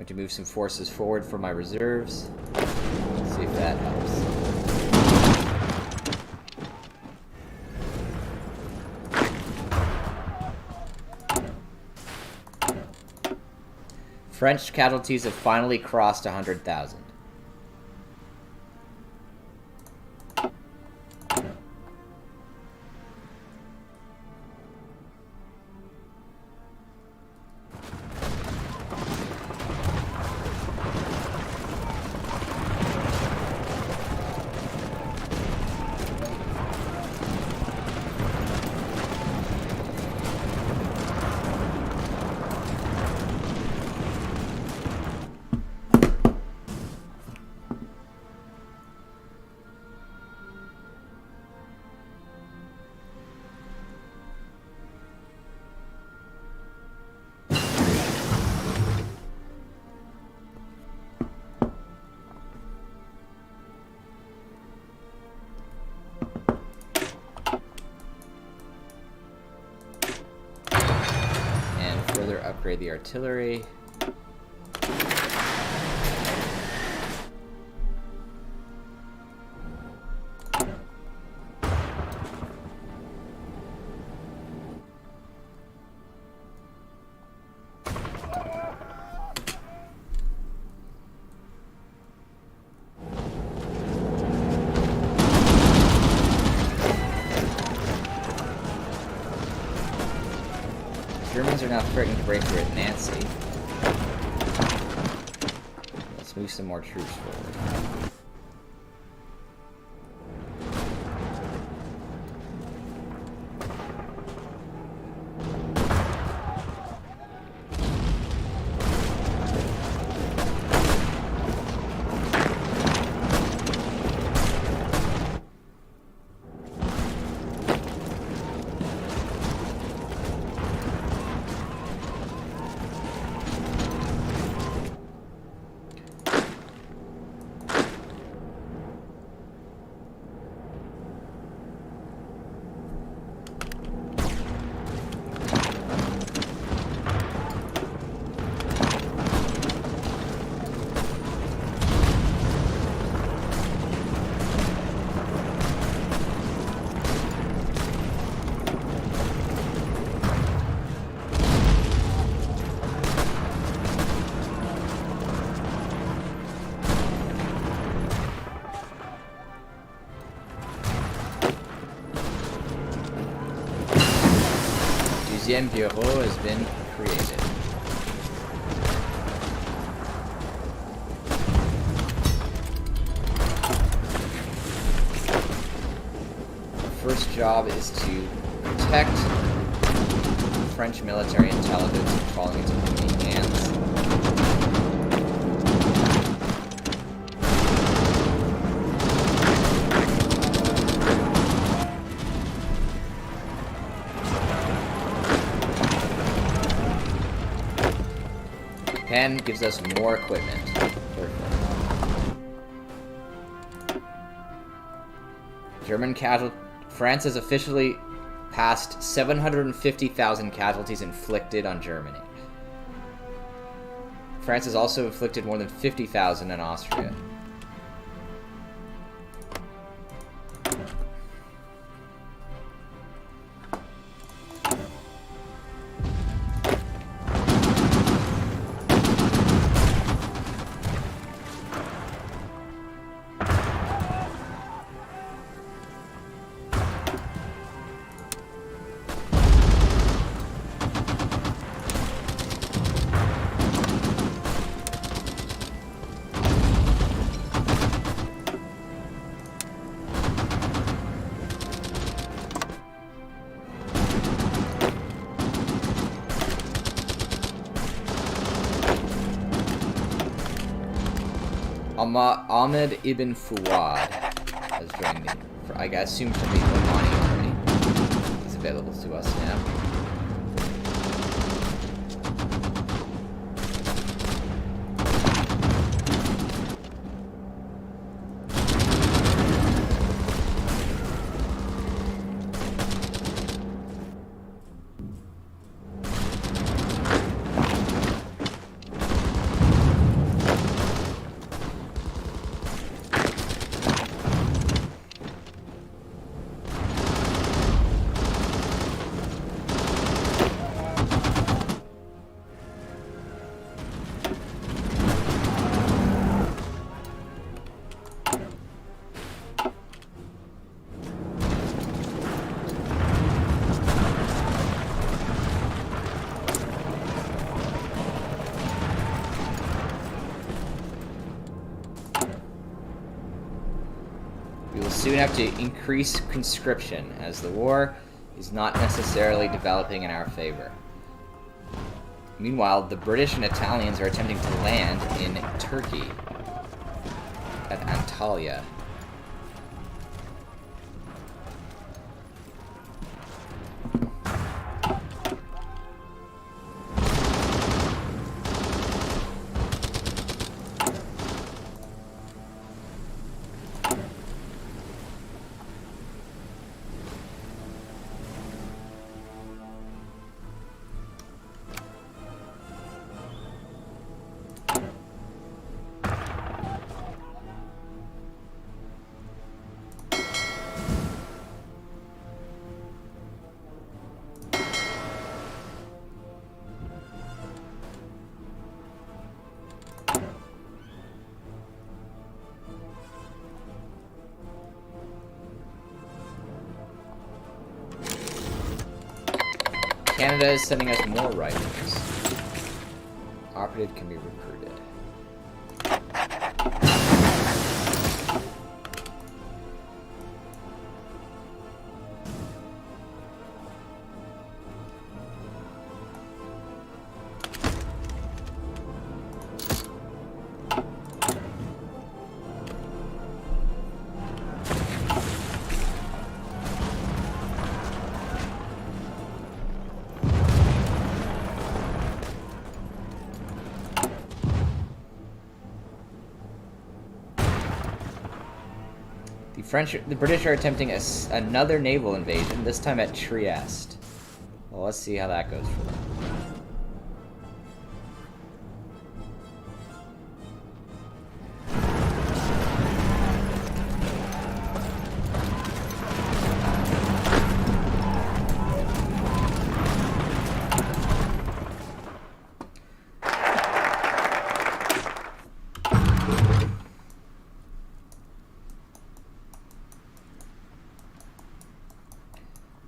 To move some forces forward for my reserves. Let's see if that helps. French casualties have finally crossed 100,000. Further upgrade the artillery. Germans are now threatening to break through at Nancy. Let's move some more troops forward. Deuxième bureau has been created. The first job is to protect French military intelligence from falling into enemy hands. Japan gives us more equipment. Perfect. German casualties. France has officially passed 750,000 casualties inflicted on Germany. France has also inflicted more than 50,000 on Austria. Ahmed ibn Fuad has joined the, I assume from the Omani army. He's available to us now. We will soon have to increase conscription, as the war is not necessarily developing in our favor. Meanwhile, the British and Italians are attempting to land in Turkey at Antalya. Canada is sending us more rifles. Operative can be recruited. The British are attempting another naval invasion, this time at Trieste. Well, let's see how that goes for them.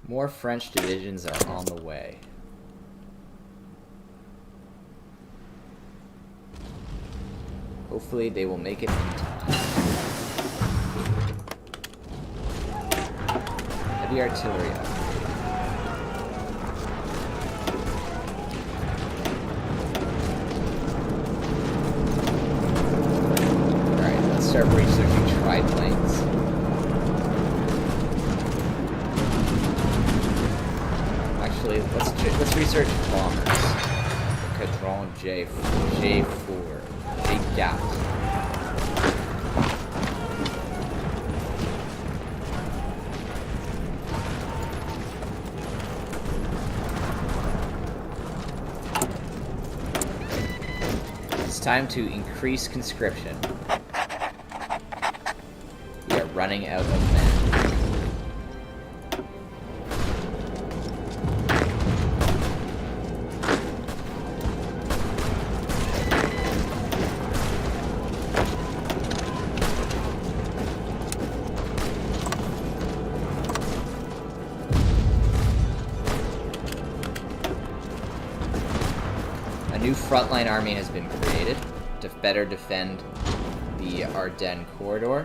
More French divisions are on the way. Hopefully they will make it in time. Heavy artillery up. Alright, let's start researching triplanes. Actually, let's research bombers. Okay, Front J4. J4. It's time to increase conscription. We are running out of men. A new frontline army has been created to better defend the Ardennes corridor.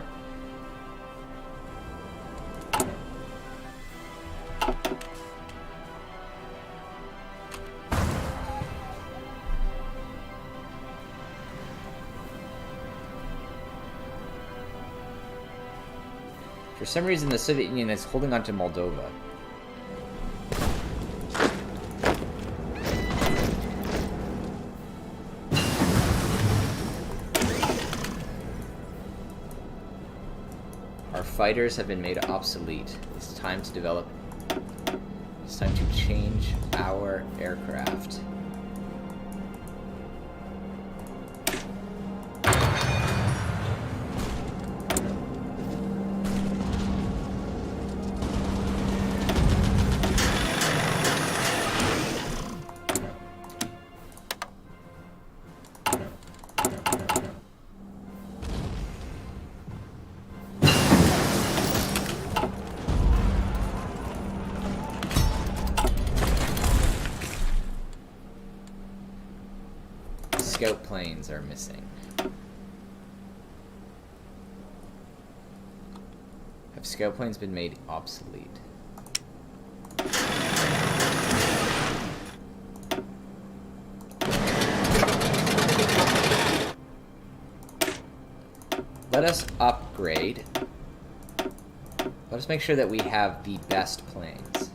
For some reason, the Soviet Union is holding on to Moldova. Our fighters have been made obsolete. It's time to develop. It's time to change our aircraft. Scout planes are missing. Have scout planes been made obsolete? Let us upgrade. Let us make sure that we have the best planes.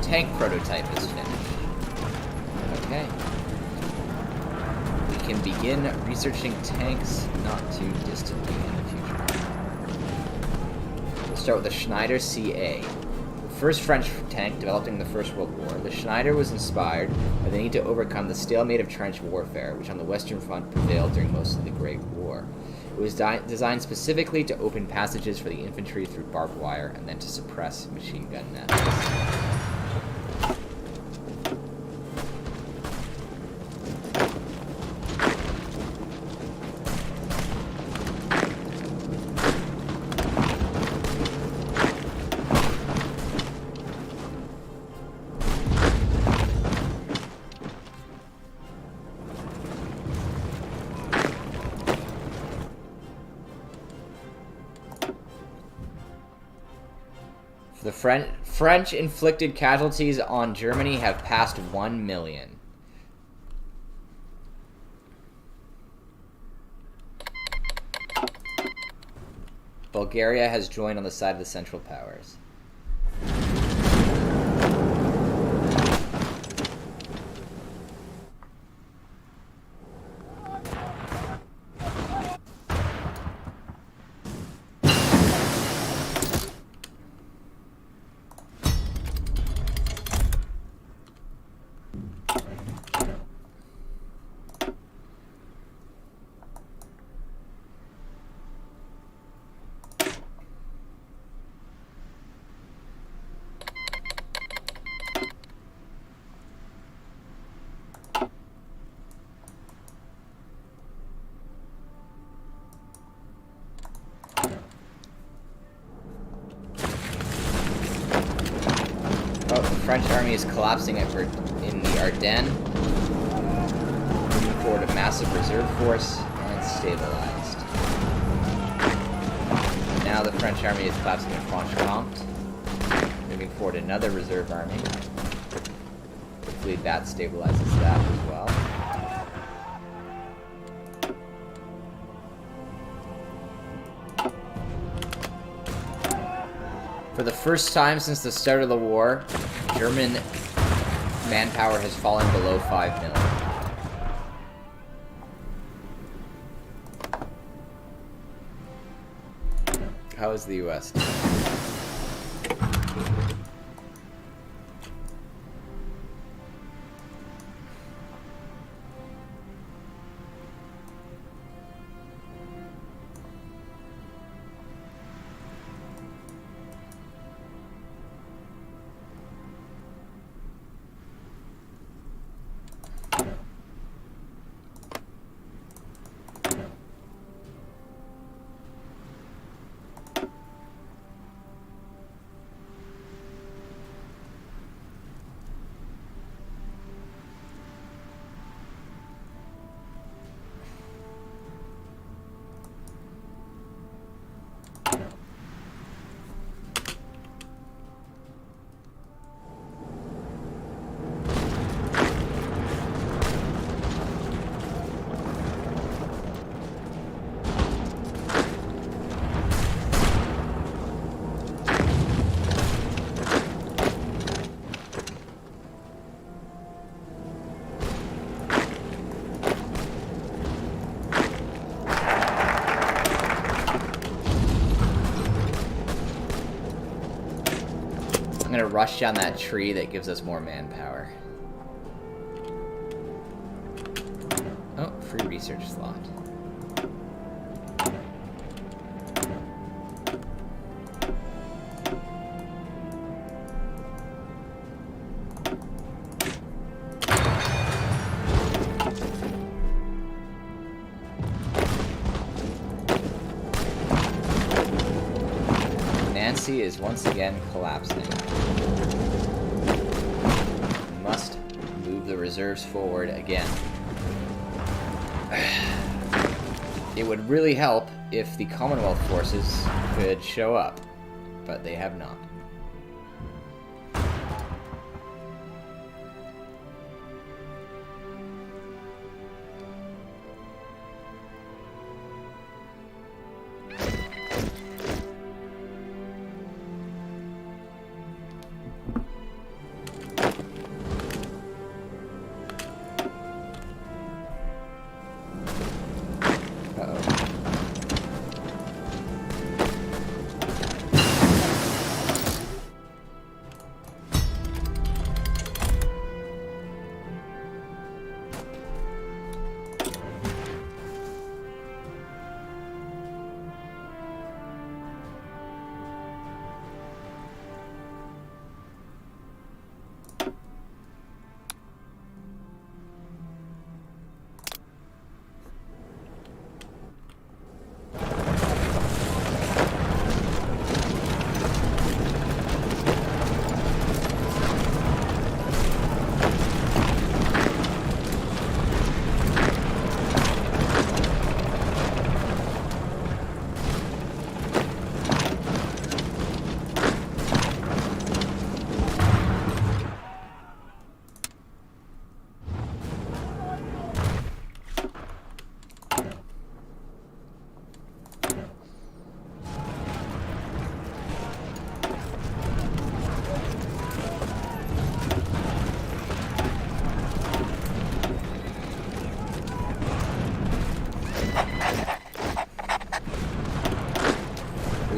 Tank prototype is finished. Okay. We can begin researching tanks not too distantly in the future. We'll start with the Schneider CA. The first French tank developed in the First World War, the Schneider was inspired by the need to overcome the stalemate of trench warfare, which on the Western Front prevailed during most of the Great War. It was designed specifically to open passages for the infantry through barbed wire and then to suppress machine gun nests. The French inflicted casualties on Germany have passed 1 million. Bulgaria has joined on the side of the Central Powers. Oh, the French army is collapsing in the Ardennes. Moving forward a massive reserve force, and stabilized. Now the French army is collapsing in Franche-Comté. Moving forward another reserve army. Hopefully that stabilizes that as well. For the first time since the start of the war, German manpower has fallen below 5 million. How is the US doing? I'm gonna rush down that tree that gives us more manpower. Oh, free research slot. Nancy is once again collapsing. We must move the reserves forward again. It would really help if the Commonwealth forces could show up, but they have not.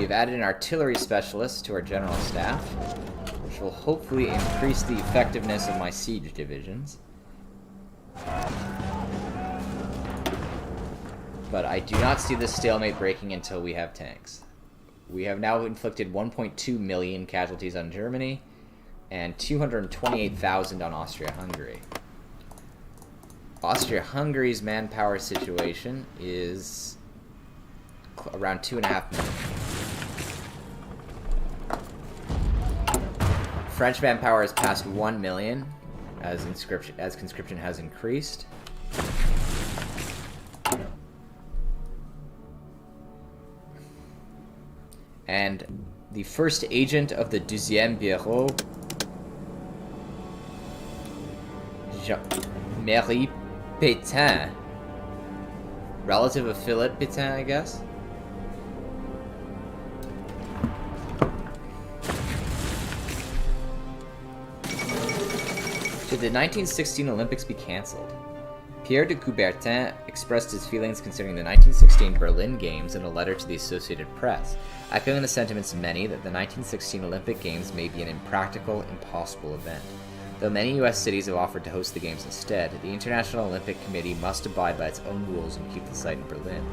we've added an artillery specialist to our general staff, which will hopefully increase the effectiveness of my siege divisions. But I do not see this stalemate breaking until we have tanks. We have now inflicted 1.2 million casualties on Germany and 228,000 on Austria-Hungary. Austria-Hungary's manpower situation is around 2.5 million. French manpower has passed 1 million as conscription has increased. And the first agent of the 12e Bureau, Marie Pétain, relative of Philippe Pétain, I guess. Should the 1916 Olympics be cancelled? Pierre de Coubertin expressed his feelings concerning the 1916 Berlin Games in a letter to the Associated Press, echoing the sentiments of many that the 1916 Olympic Games may be an impractical, impossible event. Though many U.S. cities have offered to host the Games instead, the International Olympic Committee must abide by its own rules and keep the site in Berlin.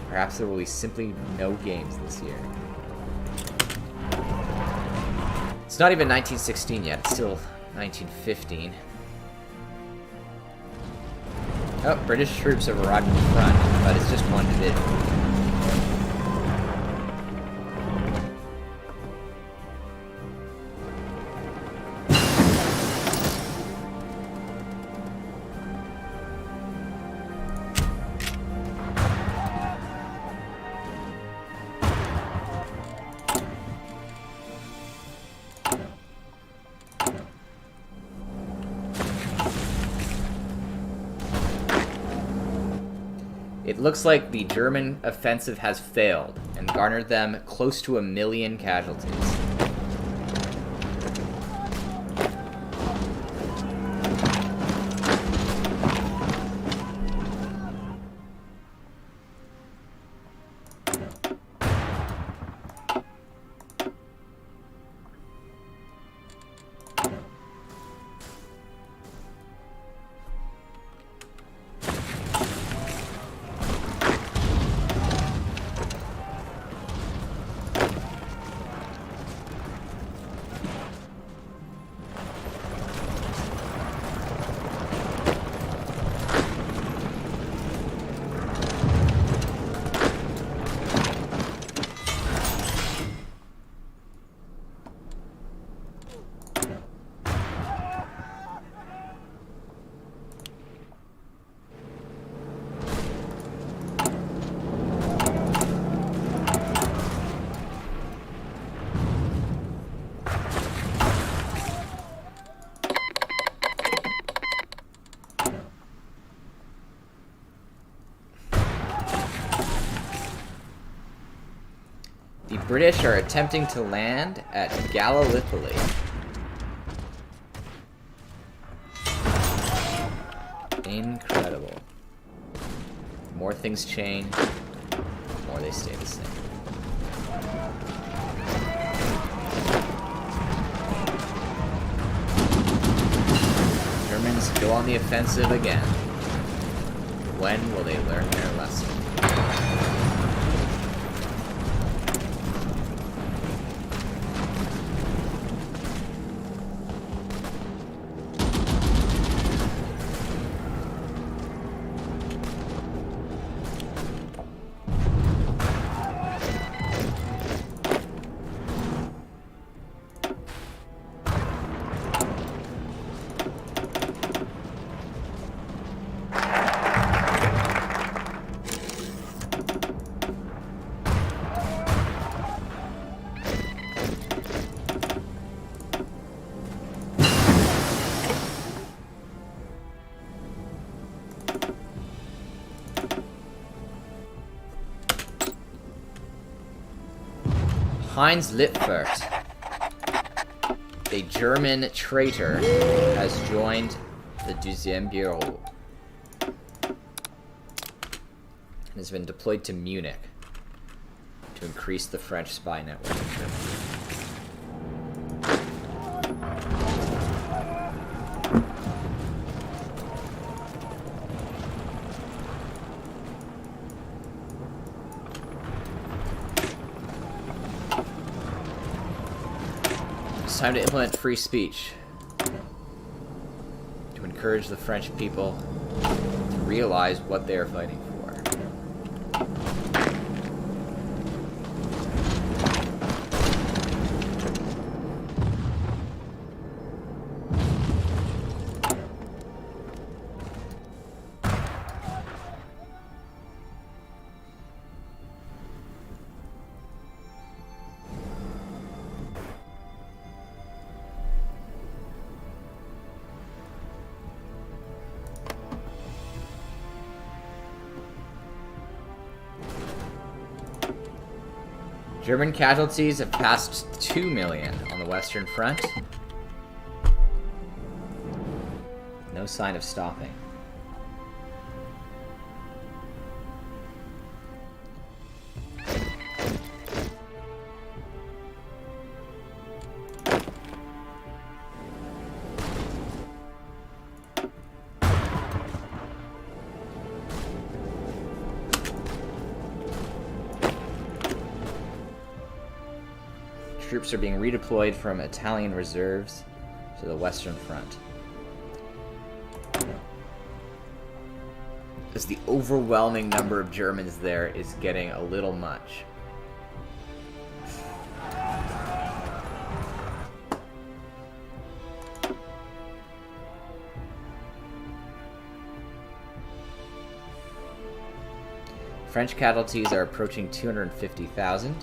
Perhaps there will be simply no Games this year. It's not even 1916 yet, it's still 1915. Oh, British troops have arrived at the front, but it's just one division. It looks like the German offensive has failed and garnered them close to 1 million casualties. The British are attempting to land at Gallipoli. Incredible. The more things change, the more they stay the same. Germans go on the offensive again. When will they learn their lesson? Heinz Lippert, a German traitor, has joined the 12e Bureau and has been deployed to Munich to to increase the French spy network in Germany. It's time to implement free speech to encourage the French people to realize what they are fighting for. German casualties have passed 2 million on the Western Front. No sign of stopping. Troops are being redeployed from Italian reserves to the Western Front, as the overwhelming number of Germans there is getting a little much. French casualties are approaching 250,000.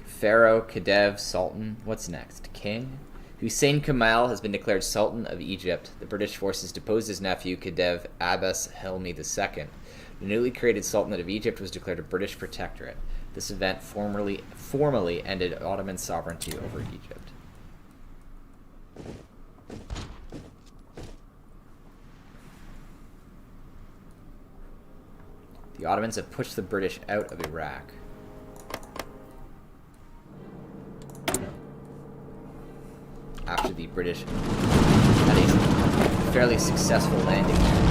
Pharaoh, Khedive, Sultan. What's next? King? Hussein Kamal has been declared Sultan of Egypt. The British forces deposed his nephew, Khedive Abbas Helmi II. The newly created Sultanate of Egypt was declared a British protectorate. This event formally ended Ottoman sovereignty over Egypt. The Ottomans have pushed the British out of Iraq. After the British had a fairly successful landing there.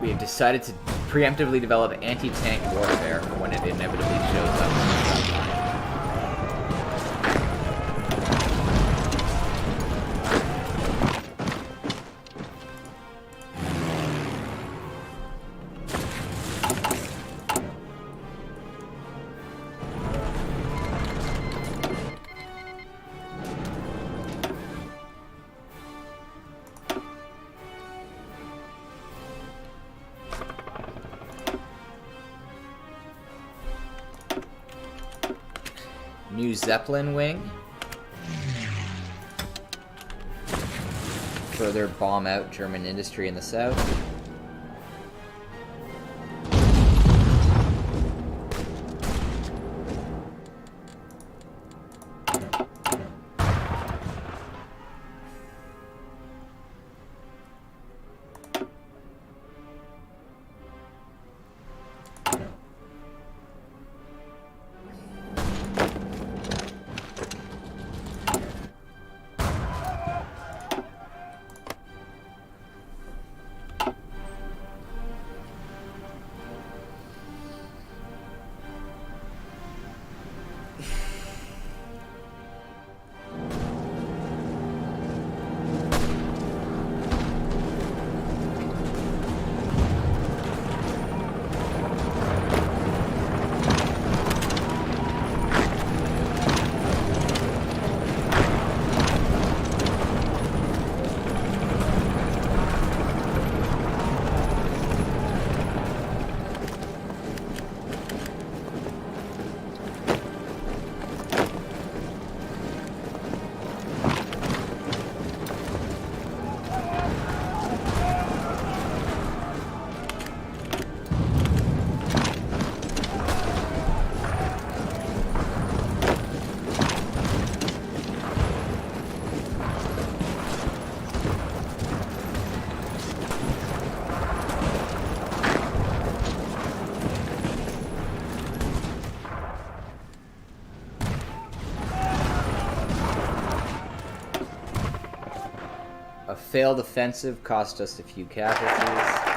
We have decided to preemptively develop anti-tank warfare for when it inevitably shows up. New Zeppelin wing. Further bomb out German industry in the south. failed offensive cost us a few casualties.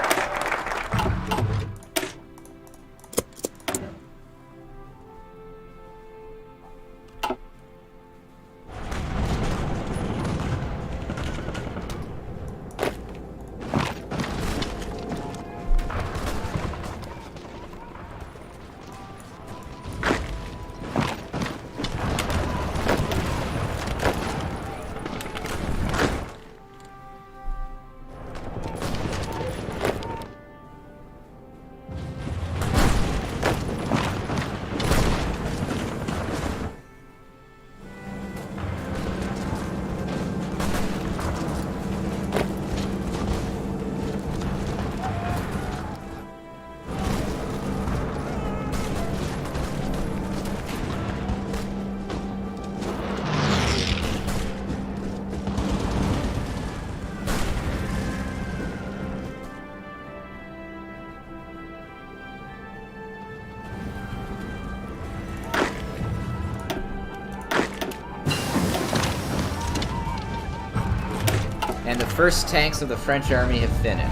And the first tanks of the French army have finished.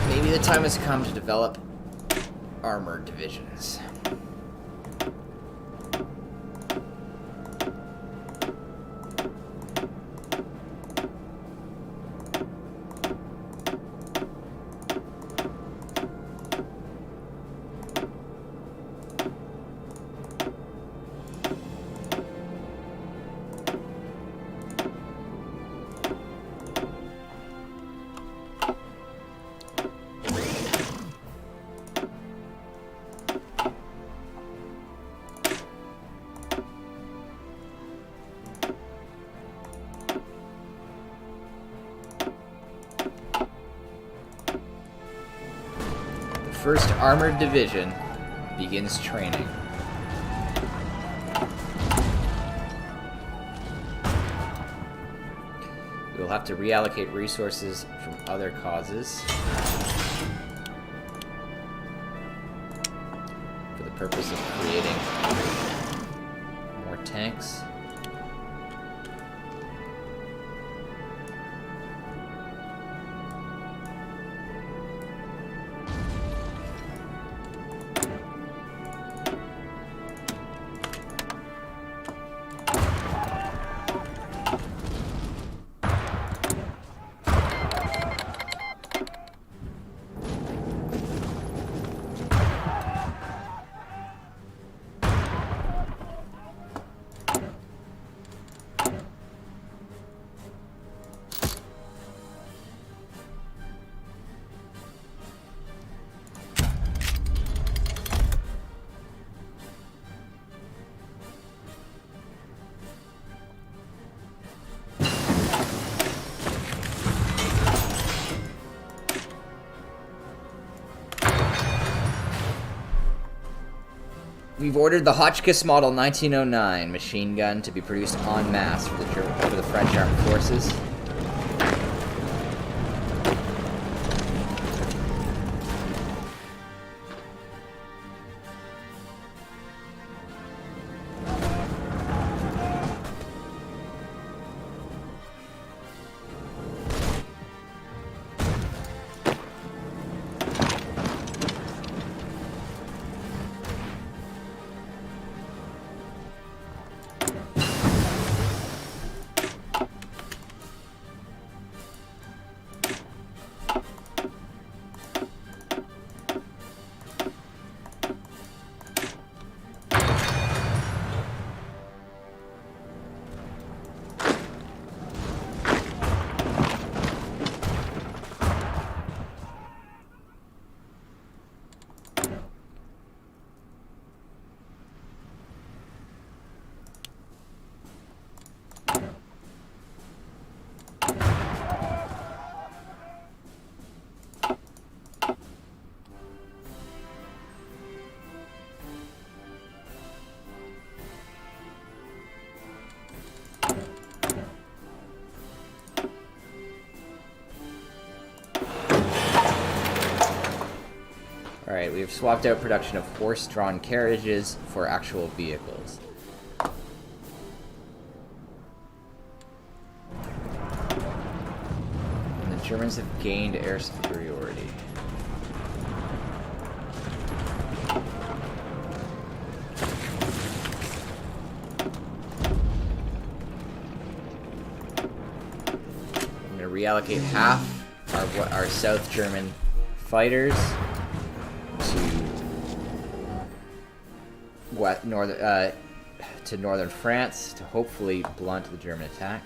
Maybe the time has come to develop armored divisions. First Armored Division begins training. We will have to reallocate resources from other causes for the purpose of creating more tanks. We've ordered the Hotchkiss Model 1909 machine gun to be produced en masse for the French armed forces. Alright, we have swapped out production of horse-drawn carriages for actual vehicles. Germans have gained air superiority. I'm going to reallocate half our South German fighters to northern France to hopefully blunt the German attack.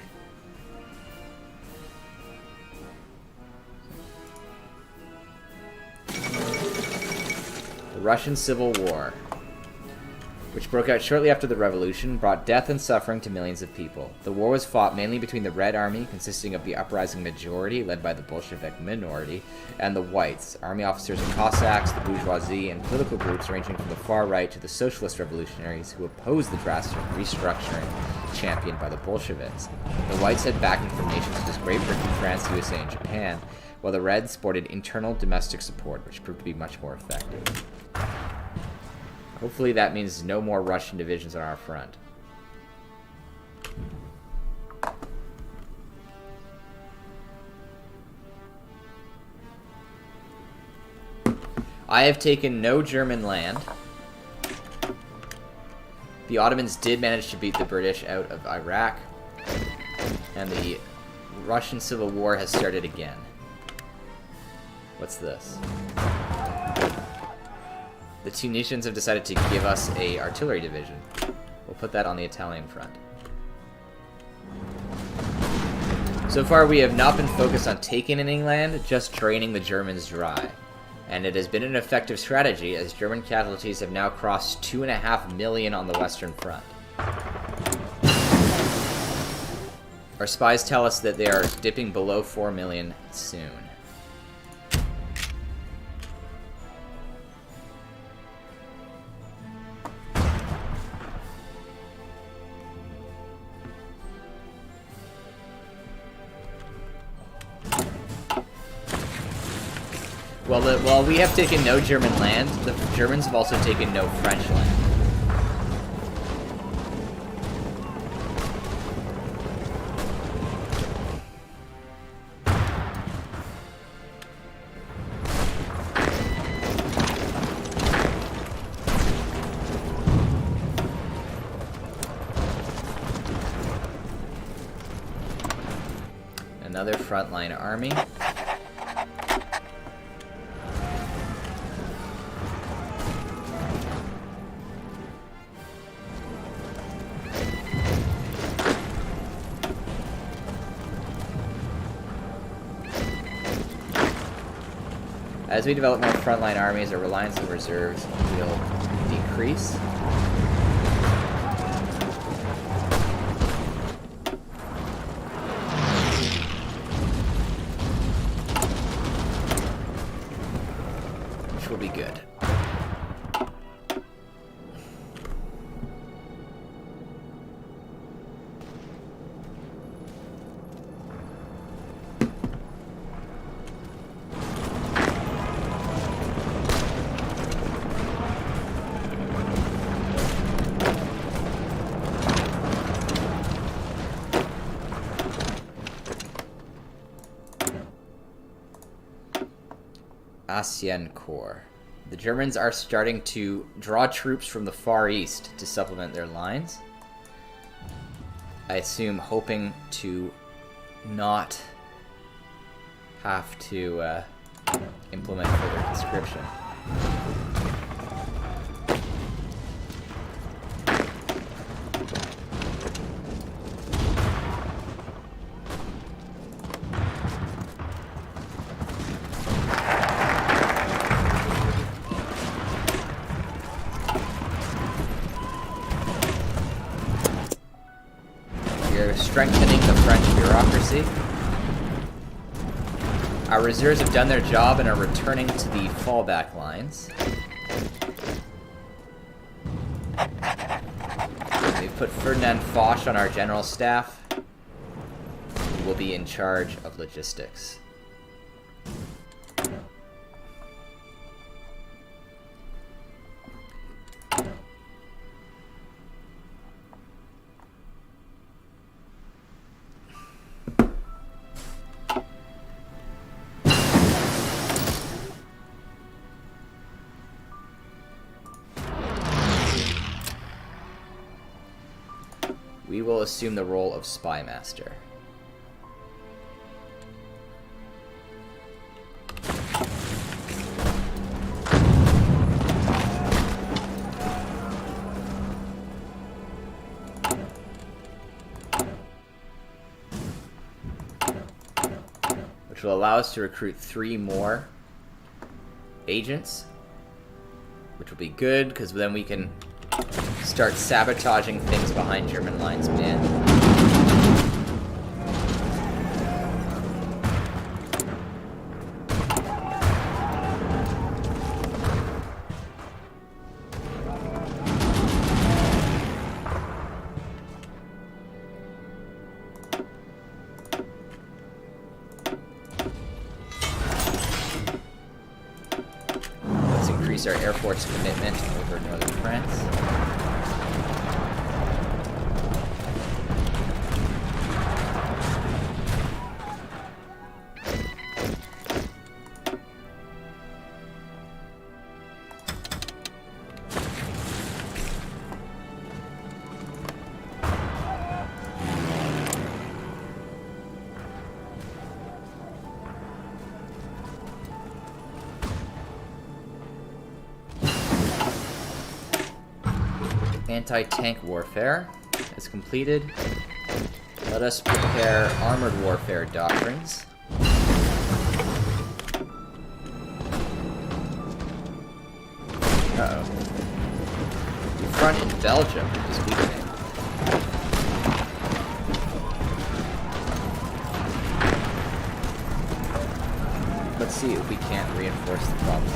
The Russian Civil War, which broke out shortly after the revolution, brought death and suffering to millions of people. The war was fought mainly between the Red Army, consisting of the uprising majority, led by the Bolshevik minority, and the Whites, army officers and Cossacks, the bourgeoisie, and political groups ranging from the far right to the socialist revolutionaries who opposed the drastic restructuring championed by the Bolsheviks. The Whites had backing from nations such as Great Britain, France, USA, and Japan, while the Reds sported internal domestic support, which proved to be much more effective. Hopefully that means no more Russian divisions on our front. I have taken no German land. The Ottomans did manage to beat the British out of Iraq, and the Russian Civil War has started again. What's this? The Tunisians have decided to give us a artillery division. We'll put that on the Italian front. So far we have not been focused on taking any land, just draining the Germans dry. And it has been an effective strategy, as German casualties have now crossed 2.5 million on the Western Front. Our spies tell us that they are dipping below 4 million soon. While we have taken no German land, the Germans have also taken no French land. Another frontline army. As we develop more frontline armies, our reliance on reserves will decrease. Which will be good. Agincourt. The Germans are starting to draw troops from the Far East to supplement their lines. I assume hoping to not have to implement further conscription. Strengthening the French bureaucracy. Our reserves have done their job and are returning to the fallback lines. We've put Ferdinand Foch on our general staff, who will be in charge of logistics. We will assume the role of Spy Master. Which will allow us to recruit 3 more agents, which will be good because then we can start sabotaging things behind German lines, man. Our Air Force commitment over northern France. Anti-tank warfare is completed. Let us prepare armored warfare doctrines. Uh-oh. The front in Belgium is weakening. Let's see if we can't reinforce the problem.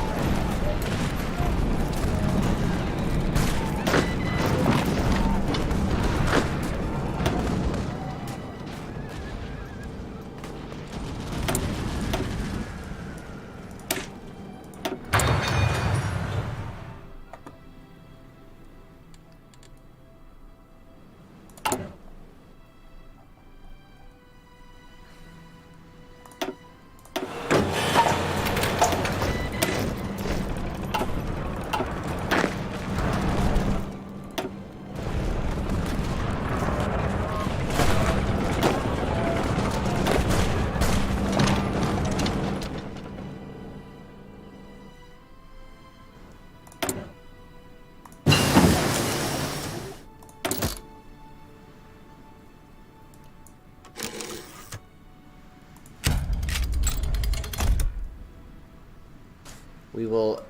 We will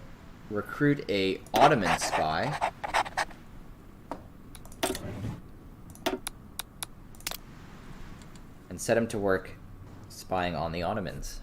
recruit a Ottoman spy. And set him to work spying on the Ottomans.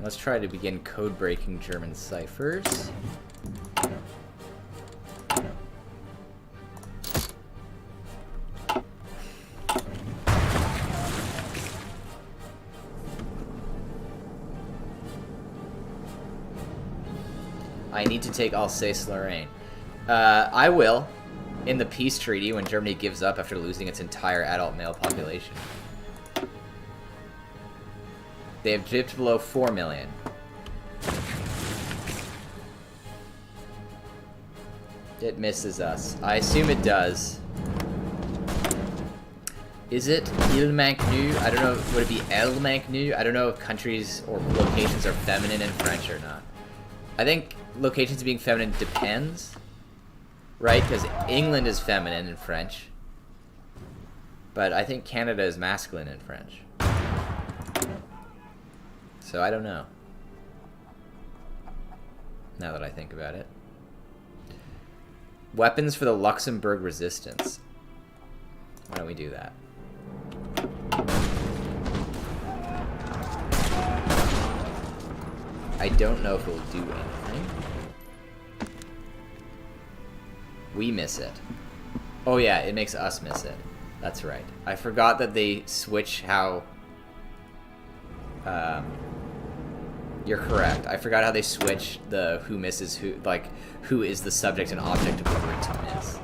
Let's try to begin code-breaking German ciphers. I need to take Alsace-Lorraine. I will, in the peace treaty when Germany gives up after losing its entire adult male population. They have dipped below 4 million. It misses us. I assume it does. Is it Il manque nu? I don't know. Would it be Elle manque nu? I don't know if countries or locations are feminine in French or not. I think locations being feminine depends, right? Because England is feminine in French. But I think Canada is masculine in French. So I don't know. Now that I think about it. Weapons for the Luxembourg resistance. Why don't we do that? I don't know if it will do anything. We miss it. Oh yeah, it makes us miss it. That's right. I forgot that they switch how... you're correct. I forgot how they switch the who misses who, like, who is the subject and object of the ringtone is.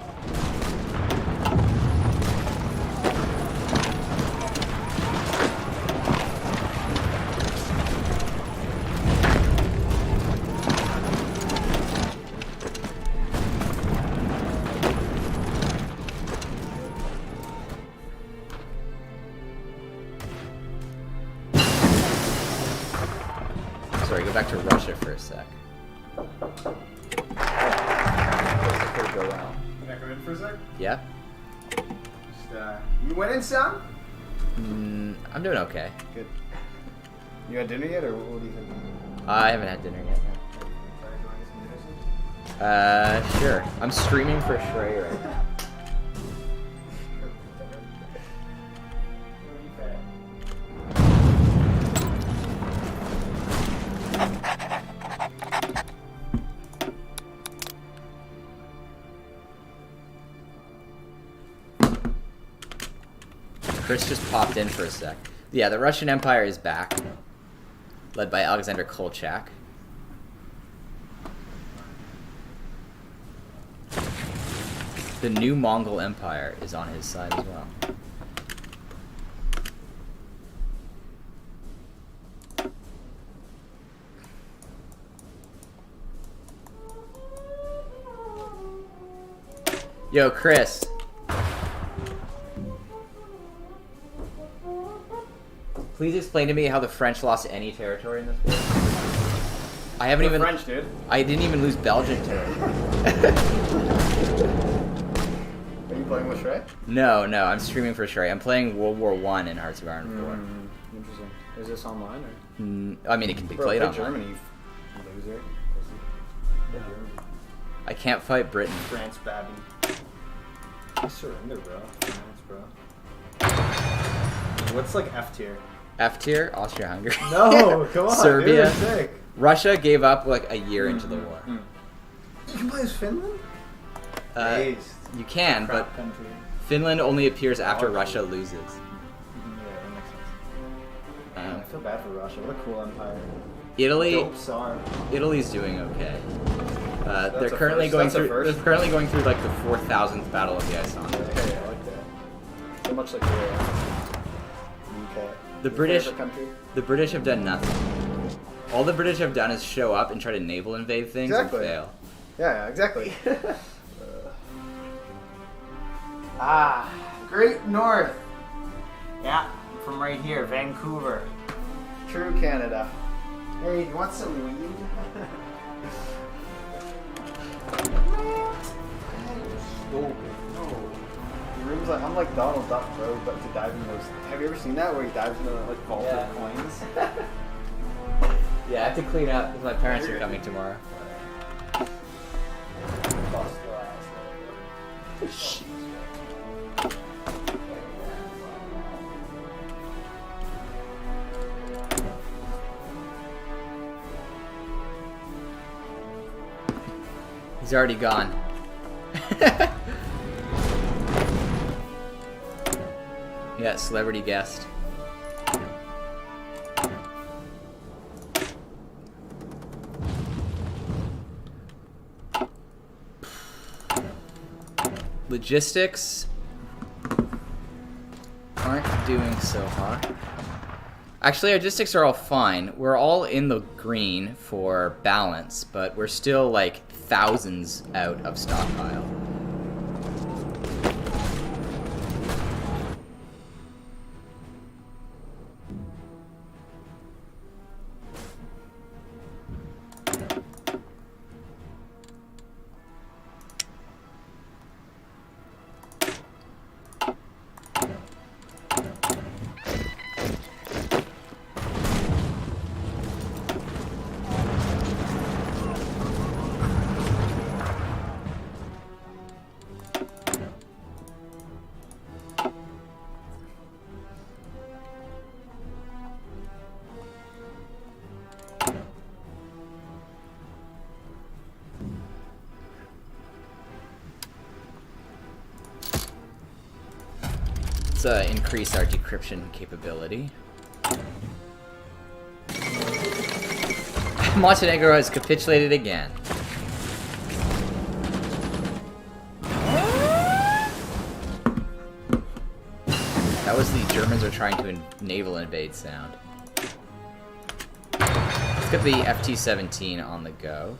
Sorry, go back to Russia for a sec. Could go well. Can I come in for a sec? Yeah? Just, you went in, Sam? I'm doing okay. Good. You had dinner yet, or what do you think? I haven't had dinner yet. Sure. I'm streaming for Shrey right now. Chris just popped in for a sec. Yeah, the Russian Empire is back, led by Alexander Kolchak. The new Mongol Empire is on his side as well. Yo, Chris. Please explain to me how the French lost any territory in this war. I haven't even. French, dude. I didn't even lose Belgian territory. Are you playing with Shrey? No, I'm streaming for Shrey. I'm playing World War I in Hearts of Iron 4. Interesting. Is this online or? I mean, it can be Bro, played play online. Germany, you loser. Yeah. I can't fight Britain. France, Babby. I surrender, bro. France, bro. What's like F tier? F tier, Austria-Hungary. No, come on, Serbia. dude, sick. Russia gave up like a year into the war. You can play as Finland? Based. You can, but Crap country. Finland only appears after Oh. Russia loses. Yeah, that makes sense. I feel bad for Russia. What a cool empire. Italy, Dope Tsar. Italy's doing okay. That's They're a currently first. going That's a through. first. They're currently going through like the 4,000th battle of the Ice on. Hey, I like that. So much like the UK. The Your British- favorite country? The British have done nothing. All the British have done is show up and try to naval invade things Exactly. and fail. Yeah, exactly. Great North. Yeah, from right here, Vancouver. True Canada. Hey, you want some weed? Stupid. No. The room's like, I'm like Donald Duck, bro, but to dive in those. Have you ever seen that where he dives into like vault Yeah. of coins? Yeah, I have to clean up because my parents are coming tomorrow. Bust your ass. He's already gone. Yeah, celebrity guest. Logistics aren't doing so hot. Actually, logistics are all fine. We're all in the green for balance, but we're still like thousands out of stockpile. Let's increase our decryption capability. Montenegro has capitulated again. That was the Germans are trying to naval invade sound. Let's get the FT-17 on the go.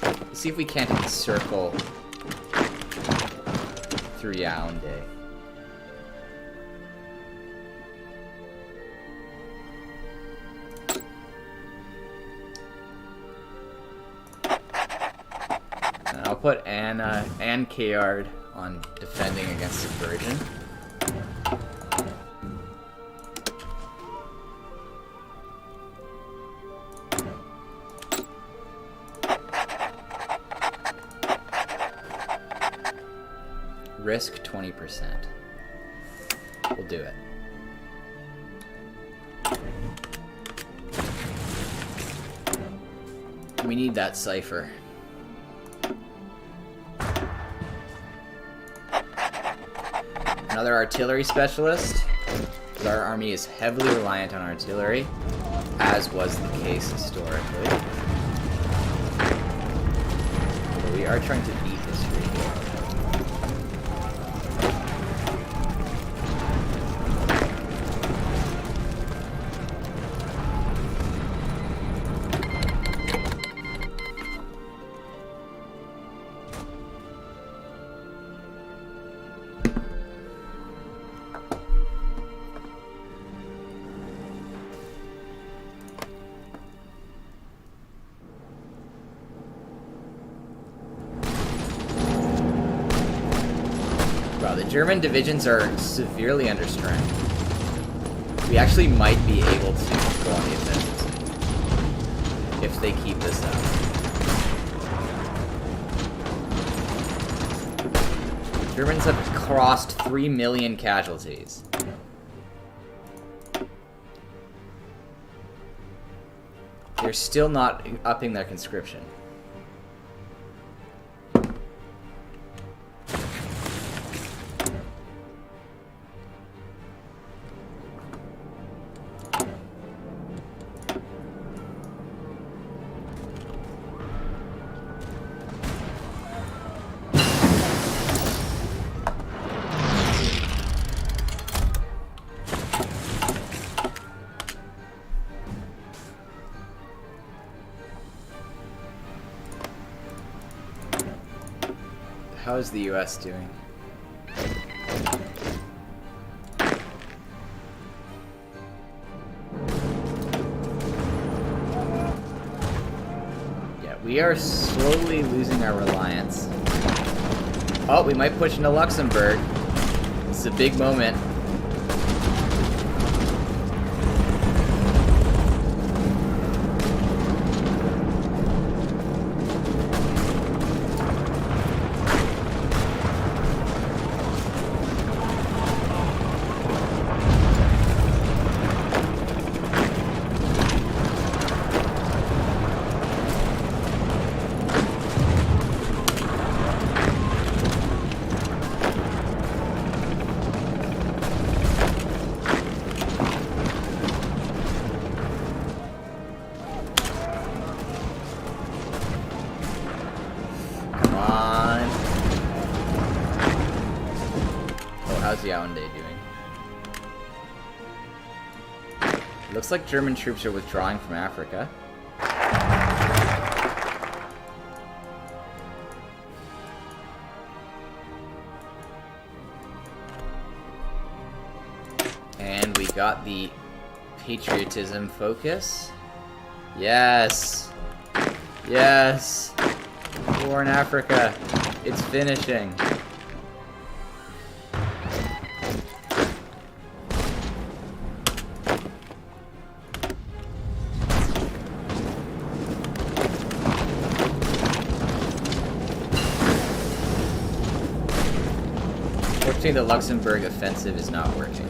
Let's see if we can't encircle through Yaoundé. And I'll put Anna and Kayard on defending against subversion. Risk 20%. We'll do it. We need that cipher. Another artillery specialist. Our army is heavily reliant on artillery, as was the case historically. But we are trying to beat history here. Wow, the German divisions are severely under strength. We actually might be able to go on the offensive if they keep this up. Germans have crossed 3 million casualties. They're still not upping their conscription. How is the US doing? Yeah, we are slowly losing our reliance. Oh, we might push into Luxembourg. This is a big moment. How's Yaoundé doing? Looks like German troops are withdrawing from Africa. And we got the patriotism focus. Yes! Yes! War in Africa. It's finishing. Unfortunately, the Luxembourg offensive is not working.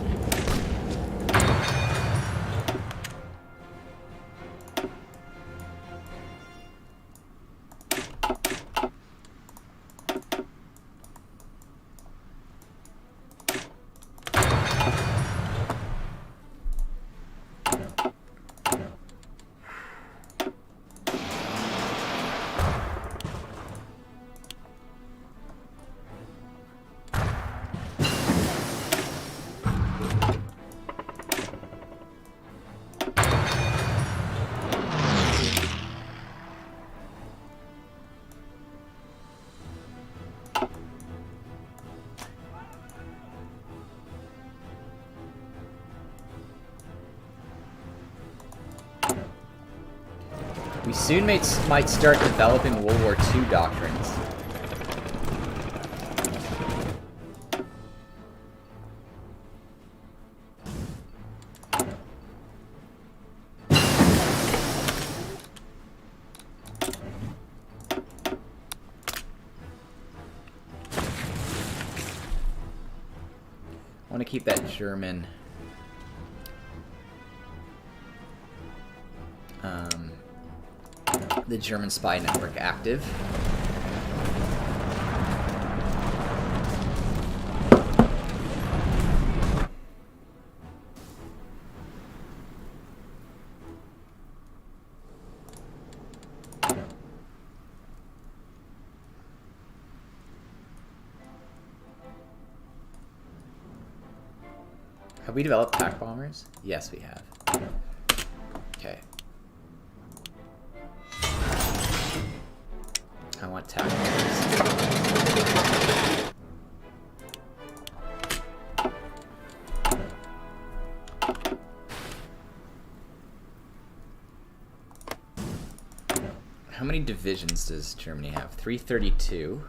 We soon might start developing World War II doctrines. I want to keep that German the German spy network active. Have we developed pack bombers? Yes, we have. Okay. I want tack bombers. How many divisions does Germany have? 332.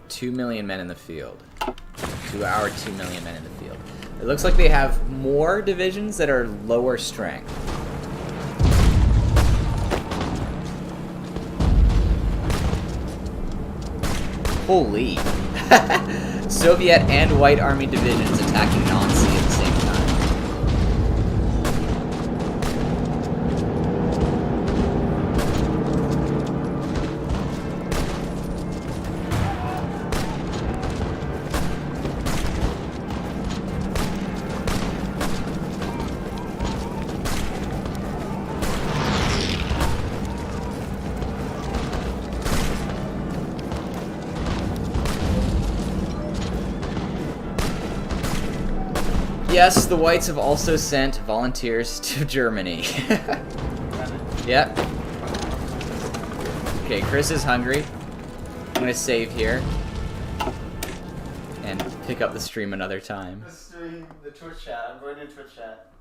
2 million men in the field. 2 million men in the field. It looks like they have more divisions that are lower strength. Holy. Soviet and White Army divisions attacking Nazi at the same time. Yes, the Whites have also sent volunteers to Germany. Yep. Okay, Chris is hungry. I'm gonna save here. And pick up the stream another time. The stream, the Twitch chat. I'm going to Twitch chat.